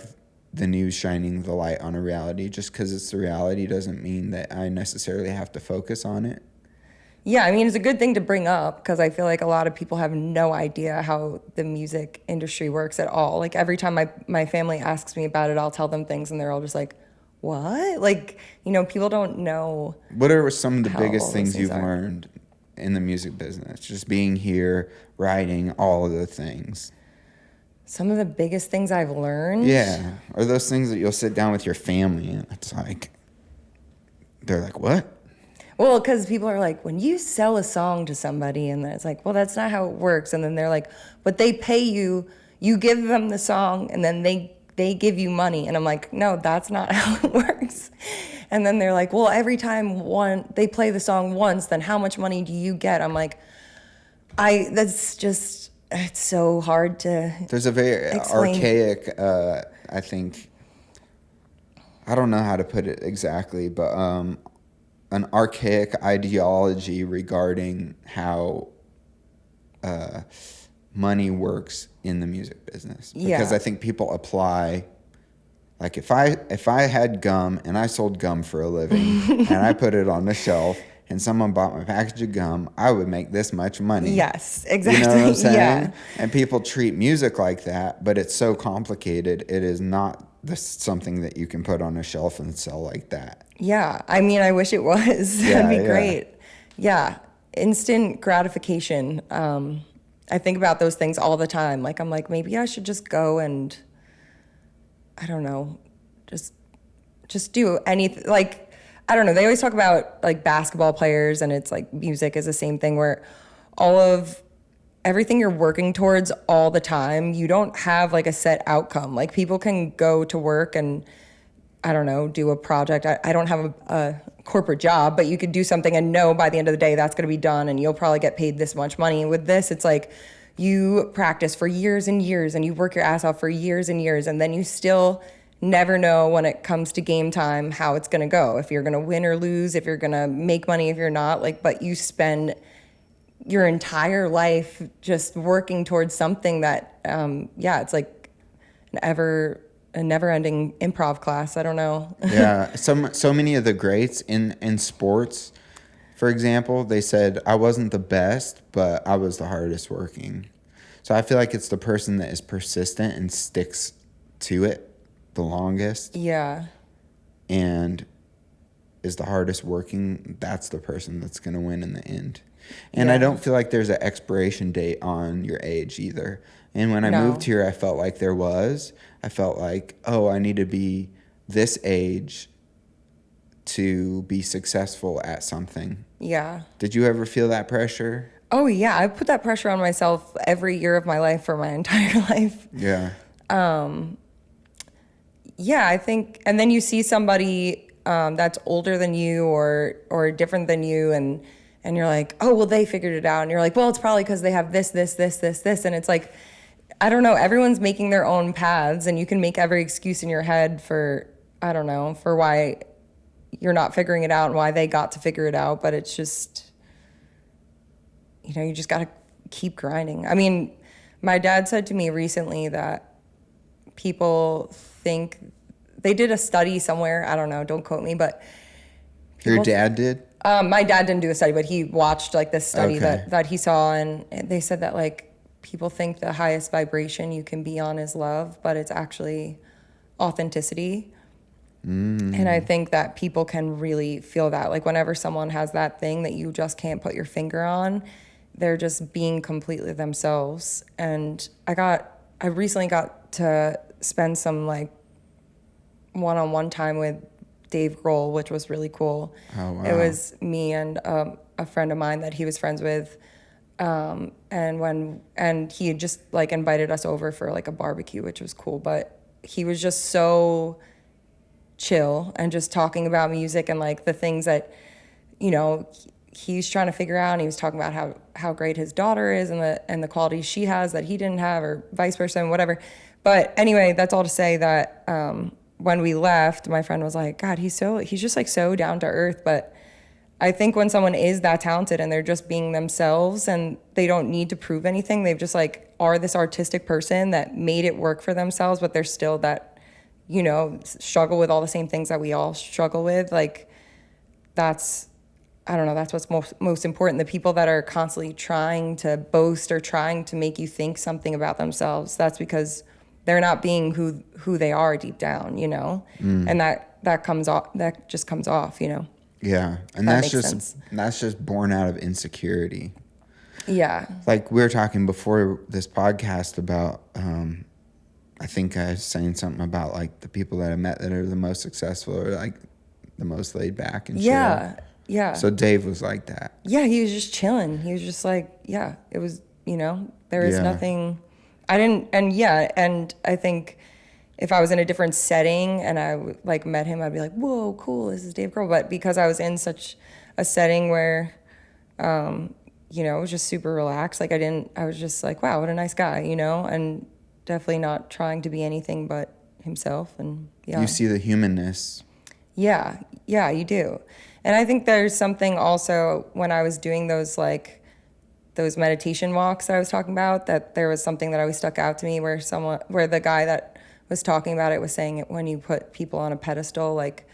the news shining the light on a reality. Just because it's the reality doesn't mean that I necessarily have to focus on it. Yeah, I mean, it's a good thing to bring up because I feel like a lot of people have no idea how the music industry works at all. Like every time my family asks me about it, I'll tell them things and they're all just like, what? Like, people don't know. What are some of the How all biggest those things things you've are. learned in the music business? Just being here, writing, all of the things. Some of the biggest things I've learned. Yeah. Or those things that you'll sit down with your family and it's like, they're like, what? Well, because people are like, when you sell a song to somebody, and then it's like, well, that's not how it works. And then they're like, but they pay you, you give them the song, and then they give you money. And I'm like, no, that's not how it works. And then they're like, well, every time they play the song once, then how much money do you get? I'm like, that's just, it's so hard to There's a very explain. archaic, I think, I don't know how to put it exactly, but an archaic ideology regarding how money works in the music business. Because Yeah. I think people apply, like if I had gum and I sold gum for a living and I put it on the shelf and someone bought my package of gum, I would make this much money. Yes, exactly. You know what I'm saying? Yeah. And people treat music like that, but it's so complicated. It is not something that you can put on a shelf and sell like that. Yeah, I mean, I wish it was. Yeah, That'd be yeah. great. Yeah, instant gratification. I think about those things all the time. Like, I'm like, maybe I should just go and, I don't know, just do anything. Like, I don't know. They always talk about like basketball players, and it's like music is the same thing where all of everything you're working towards all the time, you don't have like a set outcome. Like people can go to work and I don't know, do a project. I don't have a corporate job, but you could do something and know by the end of the day that's going to be done and you'll probably get paid this much money. And with this, it's like you practice for years and years and you work your ass off for years and years, and then you still never know when it comes to game time how it's going to go, if you're going to win or lose, if you're going to make money, if you're not. Like, but you spend your entire life just working towards something that, it's like a never-ending improv class. I don't know. Yeah, so many of the greats in sports, for example, they said I wasn't the best, but I was the hardest working. So I feel like it's the person that is persistent and sticks to it the longest Yeah. and is the hardest working. That's the person that's going to win in the end. And I Yeah. don't feel like there's an expiration date on your age either. And when I No. moved here, I felt like there was. I felt like, oh, I need to be this age to be successful at something. Yeah. Did you ever feel that pressure? Oh, yeah. I put that pressure on myself every year of my life for my entire life. Yeah. Yeah, I think, and then you see somebody that's older than you or different than you, and you're like, oh, well, they figured it out. And you're like, well, it's probably because they have this. And it's like, I don't know, everyone's making their own paths, and you can make every excuse in your head for, I don't know, for why you're not figuring it out and why they got to figure it out. But it's just, you just got to keep grinding. I mean, my dad said to me recently that people think, they did a study somewhere, I don't know, don't quote me, but Your dad did? my dad didn't do a study, but he watched like this study Okay. that he saw, and they said that like people think the highest vibration you can be on is love, but it's actually authenticity. And I think that people can really feel that. Like whenever someone has that thing that you just can't put your finger on, they're just being completely themselves. And I recently got to spend some like one-on-one time with Dave Grohl, which was really cool. Oh, wow. It was me and a friend of mine that he was friends with. And he had just like invited us over for like a barbecue, which was cool. But he was just so chill and just talking about music and like the things that, he's trying to figure out. And he was talking about how great his daughter is and the qualities she has that he didn't have, or vice versa, and whatever. But anyway, that's all to say that when we left, my friend was like, God, he's just like so down to earth. But I think when someone is that talented and they're just being themselves and they don't need to prove anything, they've just like are this artistic person that made it work for themselves, but they're still that, struggle with all the same things that we all struggle with. Like that's what's most important. The people that are constantly trying to boast or trying to make you think something about themselves, that's because they're not being who they are deep down, and that comes off, that just comes off, Yeah, and That that's makes sense. just born out of insecurity. Yeah. Like we were talking before this podcast about, I think I was saying something about like the people that I met that are the most successful or like the most laid back and Yeah. chill. Yeah. So Dave was like that. Yeah, he was just chilling. He was just like, yeah, it was, there is Yeah. nothing. And I think if I was in a different setting and I like met him, I'd be like, whoa, cool, this is Dave Grohl. But because I was in such a setting where, it was just super relaxed. Like I was just like, wow, what a nice guy, and definitely not trying to be anything but himself. And yeah. You see the humanness. Yeah, you do. And I think there's something also when I was doing those meditation walks that I was talking about, that there was something that always stuck out to me where the guy that was talking about it was saying it, when you put people on a pedestal, like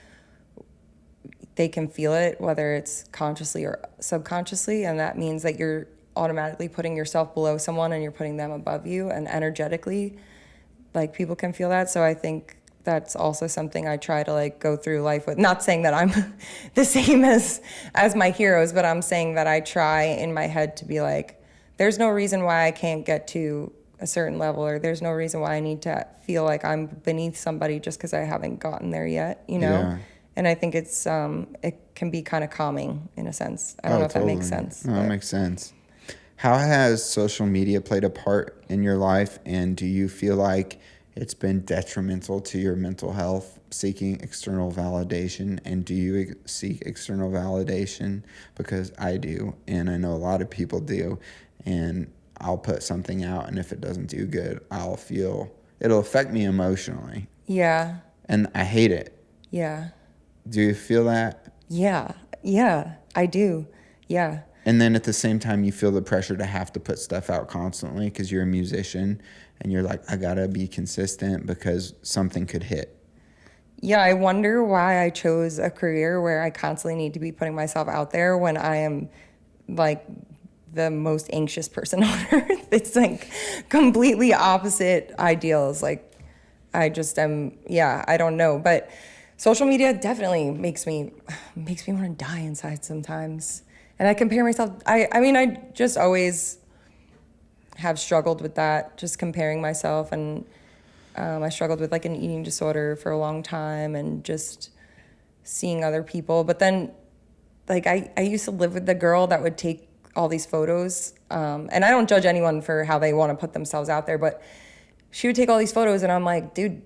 they can feel it, whether it's consciously or subconsciously, and that means that you're automatically putting yourself below someone and you're putting them above you, and energetically, like people can feel that. So I think that's also something I try to like go through life with. Not saying that I'm the same as my heroes, but I'm saying that I try in my head to be like, there's no reason why I can't get to a certain level, or there's no reason why I need to feel like I'm beneath somebody just because I haven't gotten there yet, Yeah. And I think it's it can be kind of calming in a sense. I don't know if that makes sense. No, that makes sense. How has social media played a part in your life, and do you feel like it's been detrimental to your mental health, seeking external validation? And do you seek external validation? Because I do, and I know a lot of people do. And I'll put something out, and if it doesn't do good, it'll affect me emotionally. Yeah. And I hate it. Yeah. Do you feel that? Yeah, I do. Yeah. And then at the same time, you feel the pressure to have to put stuff out constantly because you're a musician and you're like, I gotta be consistent because something could hit. Yeah, I wonder why I chose a career where I constantly need to be putting myself out there when I am like the most anxious person on earth. It's like completely opposite ideals. Like I just am, I don't know. But social media definitely makes me want to die inside sometimes. And I compare myself, I just always have struggled with that, just comparing myself. And I struggled with like an eating disorder for a long time and just seeing other people. But then like I used to live with the girl that would take all these photos. And I don't judge anyone for how they want to put themselves out there, but she would take all these photos and I'm like, dude,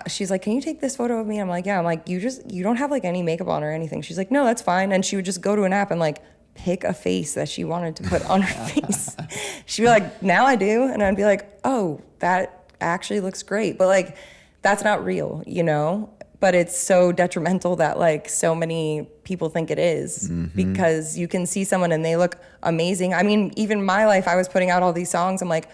she's like, can you take this photo of me? I'm like, yeah. I'm like, you don't have like any makeup on or anything. She's like, no, that's fine. And she would just go to an app and like pick a face that she wanted to put on her face. She'd be like, now I do. And I'd be like, oh, that actually looks great. But like, that's not real, But it's so detrimental that like so many people think it is, because you can see someone and they look amazing. I mean, even my life, I was putting out all these songs. I'm like,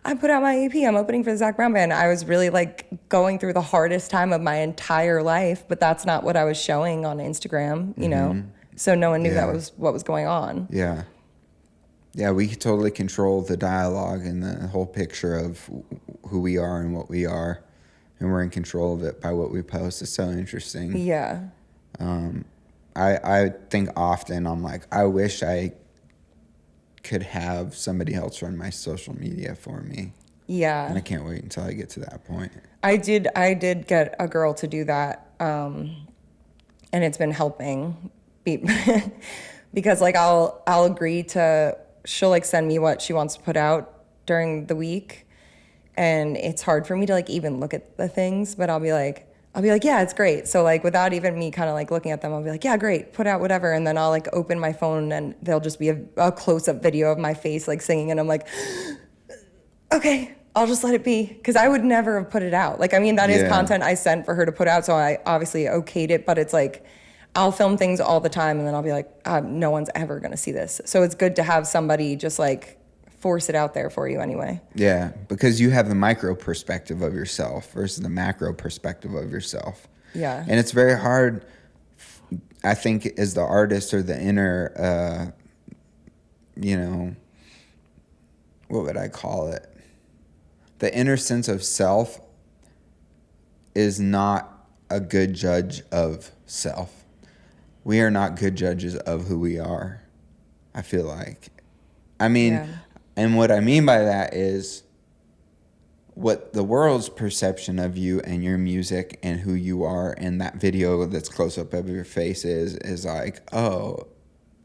I put out my EP, I'm opening for the Zac Brown Band. I was really like going through the hardest time of my entire life, but that's not what I was showing on Instagram, So no one knew that was what was going on. Yeah. Yeah, we totally control the dialogue and the whole picture of who we are and what we are. And we're in control of it by what we post. It's so interesting. Yeah. I think often I'm like, I wish I could have somebody else run my social media for me. And I Yeah. can't wait until I get to that point. I did get a girl to do that. And it's been helping be, because like I'll agree to, she'll like send me what she wants to put out during the week, and it's hard for me to like even look at the things, but I'll be like, yeah, it's great. So like without even me kind of like looking at them, I'll be like, yeah, great, put out whatever. And then I'll like open my phone and there'll just be a close-up video of my face like singing, and I'm like, okay, I'll just let it be, because I would never have put it out. Like, I mean, that is Yeah. content I sent for her to put out, so I obviously okayed it, but it's like, I'll film things all the time, and then I'll be like, no one's ever gonna see this. So it's good to have somebody just like force it out there for you anyway. Yeah, because you have the micro perspective of yourself versus the macro perspective of yourself. Yeah. And it's very hard, I think, as the artist or the inner, what would I call it? The inner sense of self is not a good judge of self. We are not good judges of who we are, I feel like. I mean, Yeah. and what I mean by that is what the world's perception of you and your music and who you are and that video that's close up of your face is like, oh,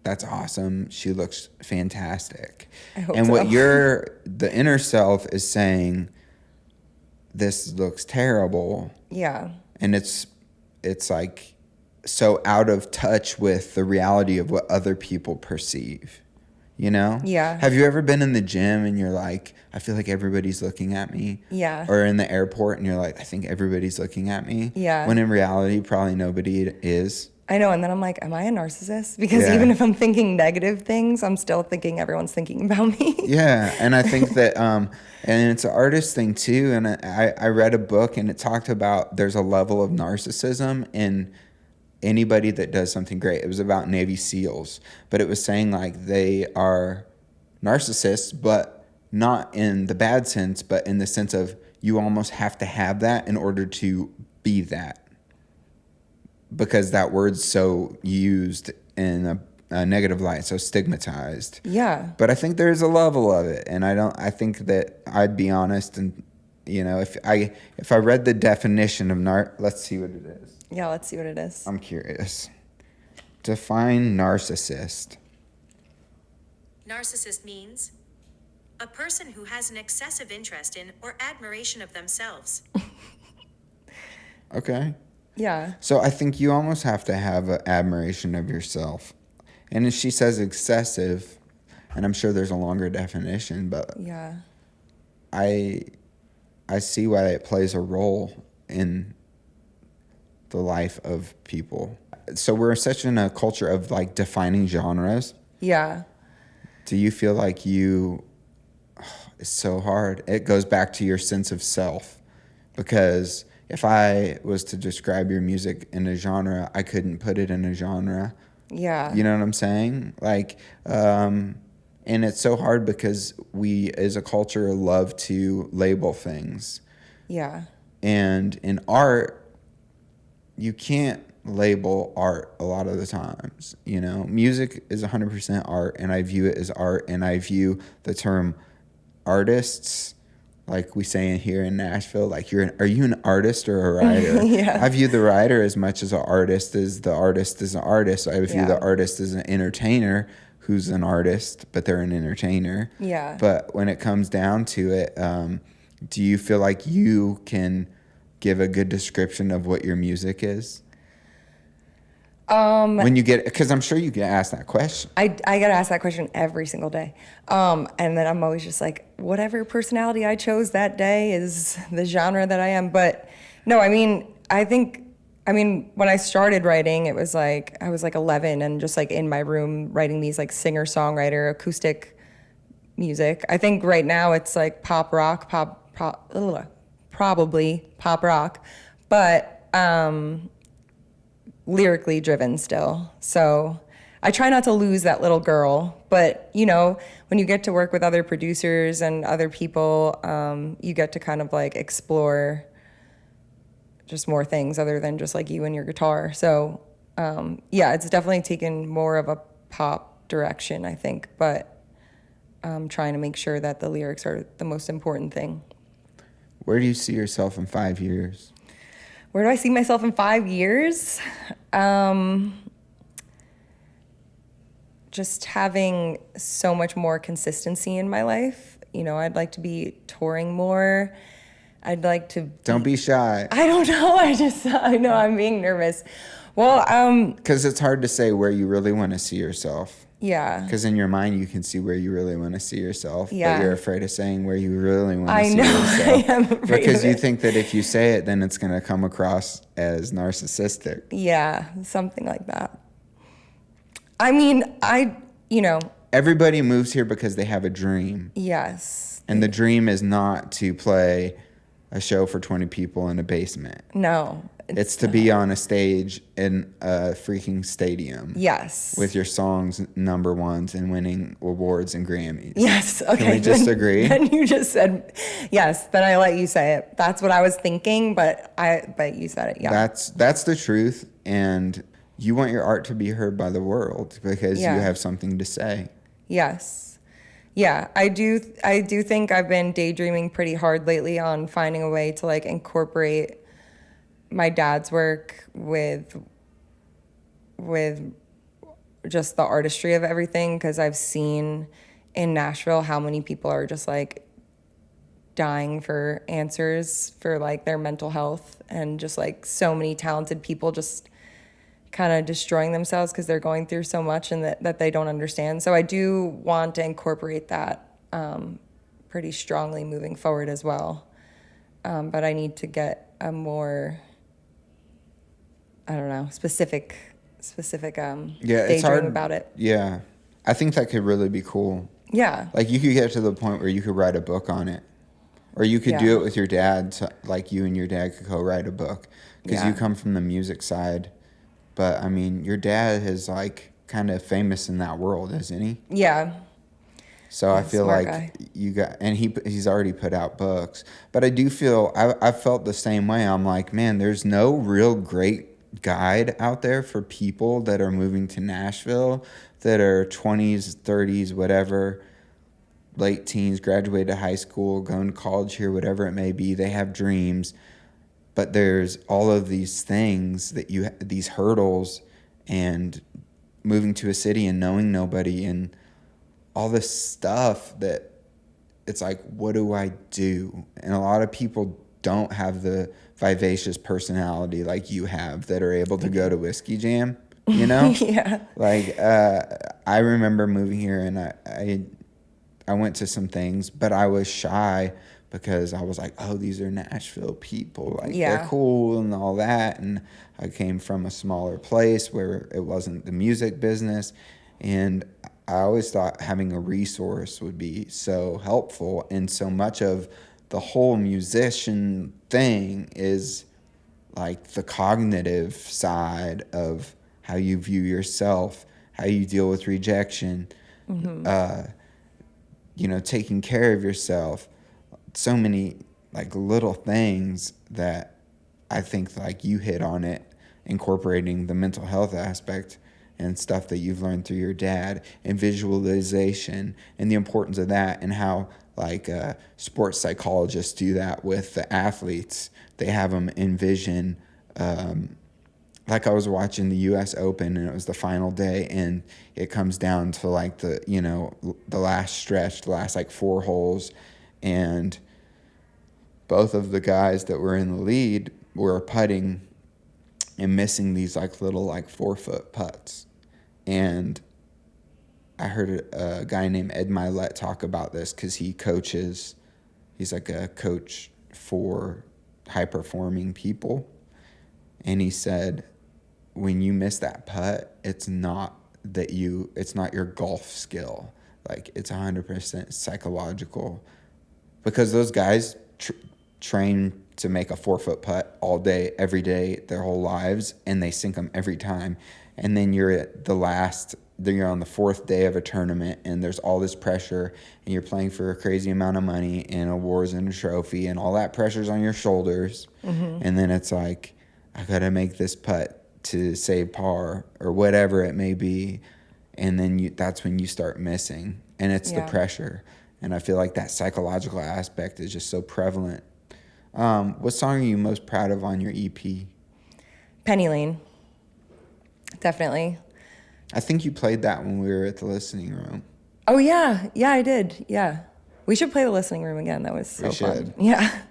that's awesome. She looks fantastic. I hope And so. what the inner self is saying, this looks terrible. Yeah. And it's like so out of touch with the reality of what other people perceive. You know? Yeah. Have you ever been in the gym and you're like, I feel like everybody's looking at me? Yeah. Or in the airport and you're like, I think everybody's looking at me? Yeah. When in reality, probably nobody is. I know, and then I'm like, am I a narcissist? Because Yeah. even if I'm thinking negative things, I'm still thinking everyone's thinking about me. Yeah, and I think that, and it's an artist thing too. And I read a book and it talked about there's a level of narcissism in anybody that does something great. It was about Navy SEALs, but it was saying like they are narcissists, but not in the bad sense, but in the sense of you almost have to have that in order to be that. Because that word's so used in a negative light, so stigmatized. Yeah. But I think there's a level of it, and I think that I'd be honest, and if I read the definition of let's see what it is. Yeah, let's see what it is. I'm curious. Define narcissist. Narcissist means a person who has an excessive interest in or admiration of themselves. Okay. Yeah. So I think you almost have to have an admiration of yourself. And if she says excessive, and I'm sure there's a longer definition, but Yeah. I see why it plays a role in the life of people. So we're such in a culture of like defining genres. Yeah. Do you feel like it's so hard? It goes back to your sense of self, because if I was to describe your music in a genre, I couldn't put it in a genre. Yeah. You know what I'm saying? Like, and it's so hard because we as a culture love to label things. Yeah. And in art, you can't label art a lot of the times. Music is 100% art, and I view it as art, and I view the term artists, like we say here in Nashville, like are you an artist or a writer? Yeah. I view the writer as much as an artist as the artist is an artist. I view Yeah. the artist as an entertainer who's an artist, but they're an entertainer. Yeah. But when it comes down to it, do you feel like you can give a good description of what your music is? When you because I'm sure you get asked that question. I get asked that question every single day. And then I'm always just like, whatever personality I chose that day is the genre that I am. But no, I mean, when I started writing, it was like, I was like 11 and just like in my room writing these like singer-songwriter acoustic music. I think right now it's like pop rock, probably pop rock, but lyrically driven still. So I try not to lose that little girl, but when you get to work with other producers and other people, you get to kind of like explore just more things other than just like you and your guitar. So yeah, it's definitely taken more of a pop direction, I think, but I'm trying to make sure that the lyrics are the most important thing. Where do you see yourself in 5 years? Where do I see myself in 5 years? Just having so much more consistency in my life. You know, I'd like to be touring more. I'd like to... Don't be shy. I don't know. I know I'm being nervous. Well, Because it's hard to say where you really want to see yourself. yeah. Because in your mind, you can see where you really want to see yourself. Yeah. But you're afraid of saying where you really want to I see know. yourself. I am afraid Because of you it. think that if you say it, then it's going to come across as narcissistic. Yeah, something like that. I mean, you know, Everybody moves here because they have a dream. yes. And the dream is not to play a show for 20 people in a basement. No. It's to be on a stage in a freaking stadium. Yes. With your songs number ones and winning awards and Grammys. Yes. Okay. Can we just agree? Then you just said yes. Then I let you say it. That's what I was thinking, but you said it. Yeah. That's the truth, and you want your art to be heard by the world because Yeah. you have something to say. Yes. Yeah, I do think I've been daydreaming pretty hard lately on finding a way to like incorporate my dad's work with just the artistry of everything, because I've seen in Nashville how many people are just like dying for answers for like their mental health, and just like so many talented people just kind of destroying themselves because they're going through so much and that they don't understand. So I do want to incorporate that pretty strongly moving forward as well. But I need to get a more, I don't know, specific It's hard daydream about it. Yeah, I think that could really be cool. Yeah. Like you could get to the point where you could write a book on it, or you could do it with your dad. Like you and your dad could co-write a book because you come from the music side. But I mean, your dad is like kind of famous in that world, isn't he? Yeah. So I feel smart like guy. you got, and he's already put out books. But I do feel I felt the same way. I'm like, man, there's no real great guide out there for people that are moving to Nashville that are 20s, 30s, whatever, late teens, graduated high school, going to college here, whatever it may be. They have dreams. But there's all of these things these hurdles, and moving to a city and knowing nobody and all this stuff that it's like, what do I do? And a lot of people don't have the vivacious personality like you have that are able to go to Whiskey Jam, you know? Yeah. Like, I remember moving here and I went to some things, but I was shy because I was like, oh, these are Nashville people. Like, they're cool and all that. And I came from a smaller place where it wasn't the music business. And I always thought having a resource would be so helpful. And so much of the whole musician thing is like the cognitive side of how you view yourself, how you deal with rejection, taking care of yourself. So many like little things that I think like you hit on it, incorporating the mental health aspect and stuff that you've learned through your dad, and visualization and the importance of that, and how like sports psychologists do that with the athletes. They have them envision, like I was watching the U.S. Open and it was the final day, and it comes down to like the last stretch, the last like 4 holes, and both of the guys that were in the lead were putting and missing these like little like 4-foot putts. And I heard a guy named Ed Milet talk about this because he coaches. He's like a coach for high-performing people. And he said, when you miss that putt, it's not your golf skill. Like, it's 100% psychological. Because those guys train to make a 4-foot putt all day, every day, their whole lives, and they sink them every time. And then you're on the 4th day of a tournament, and there's all this pressure, and you're playing for a crazy amount of money and awards and a trophy, and all that pressure's on your shoulders. Mm-hmm. And then it's like, I gotta make this putt to save par or whatever it may be. And then that's when you start missing, and it's the pressure. And I feel like that psychological aspect is just so prevalent What song are you most proud of on your EP? Penny Lane. Definitely. I think you played that when we were at the listening room. Oh, yeah. Yeah, I did. Yeah. We should play the listening room again. That was so fun. Yeah.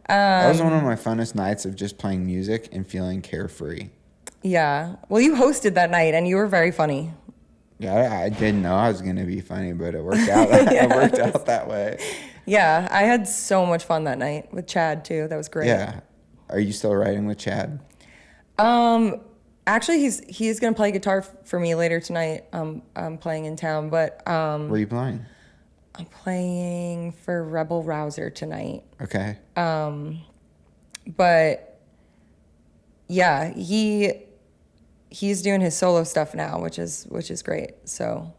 That was one of my funnest nights of just playing music and feeling carefree. Yeah. Well, you hosted that night and you were very funny. Yeah, I didn't know I was going to be funny, but it worked out. It worked out that way. Yeah, I had so much fun that night with Chad too. That was great. Yeah. Are you still writing with Chad? Actually, he's gonna play guitar for me later tonight. I'm playing in town, but Where are you playing? I'm playing for Rebel Rouser tonight. Okay. But yeah, he's doing his solo stuff now, which is great. So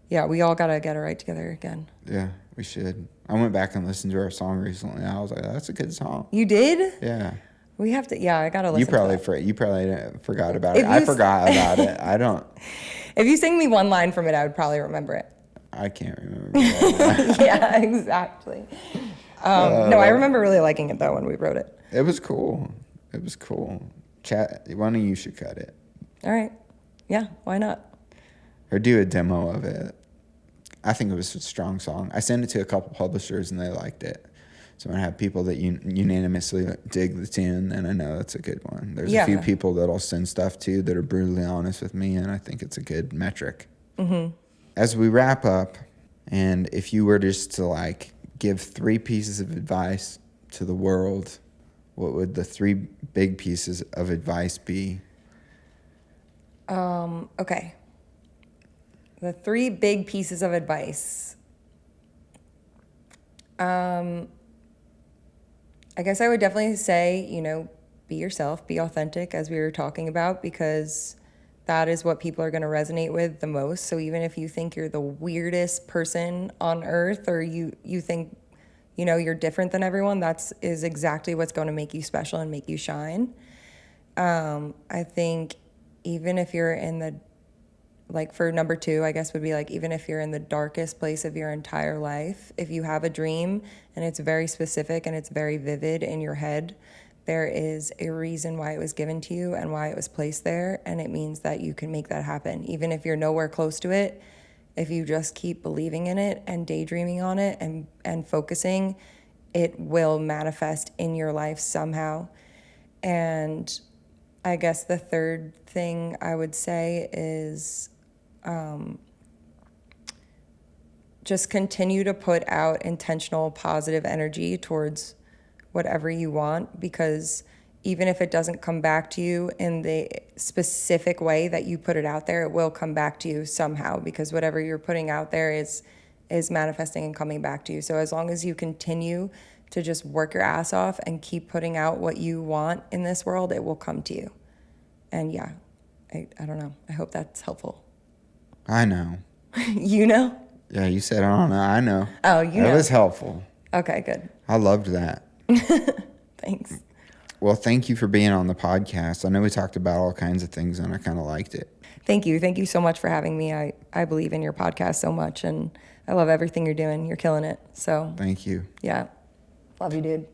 yeah, we all gotta get it right together again. Yeah, we should. I went back and listened to our song recently. I was like, that's a good song. You did? Yeah. We have to. Yeah, I gotta listen. You probably forgot about it. I forgot about it. I don't. If you sing me one line from it, I would probably remember it. I can't remember. Yeah, exactly. No, I remember really liking it though when we wrote it. It was cool. It was cool. Chat. One of you should cut it. All right. Yeah. Why not? Or do a demo of it. I think it was a strong song. I sent it to a couple publishers and they liked it. So I'm going to have people that unanimously dig the tune, and I know that's a good one. There's a few people that I'll send stuff to that are brutally honest with me, and I think it's a good metric. Mm-hmm. As we wrap up, and if you were just to like give 3 pieces of advice to the world, what would the 3 big pieces of advice be? Okay. The 3 big pieces of advice. I guess I would definitely say, be yourself, be authentic, as we were talking about, because that is what people are going to resonate with the most. So even if you think you're the weirdest person on earth, or you think, you're different than everyone, is exactly what's going to make you special and make you shine. I think even if you're in the, for number 2, I guess would be even if you're in the darkest place of your entire life, if you have a dream and it's very specific and it's very vivid in your head, there is a reason why it was given to you and why it was placed there, and it means that you can make that happen. Even if you're nowhere close to it, if you just keep believing in it and daydreaming on it and focusing, it will manifest in your life somehow. And I guess the third thing I would say is just continue to put out intentional, positive energy towards whatever you want, because even if it doesn't come back to you in the specific way that you put it out there, it will come back to you somehow, because whatever you're putting out there is manifesting and coming back to you. So as long as you continue to just work your ass off and keep putting out what you want in this world, it will come to you. And yeah, I don't know. I hope that's helpful. I know. You know? Yeah, you said I don't know. I know. Oh, you know. It was helpful. Okay, good. I loved that. Thanks. Well, thank you for being on the podcast. I know we talked about all kinds of things, and I kind of liked it. Thank you. Thank you so much for having me. I believe in your podcast so much, and I love everything you're doing. You're killing it. So thank you. Yeah. Love you, dude.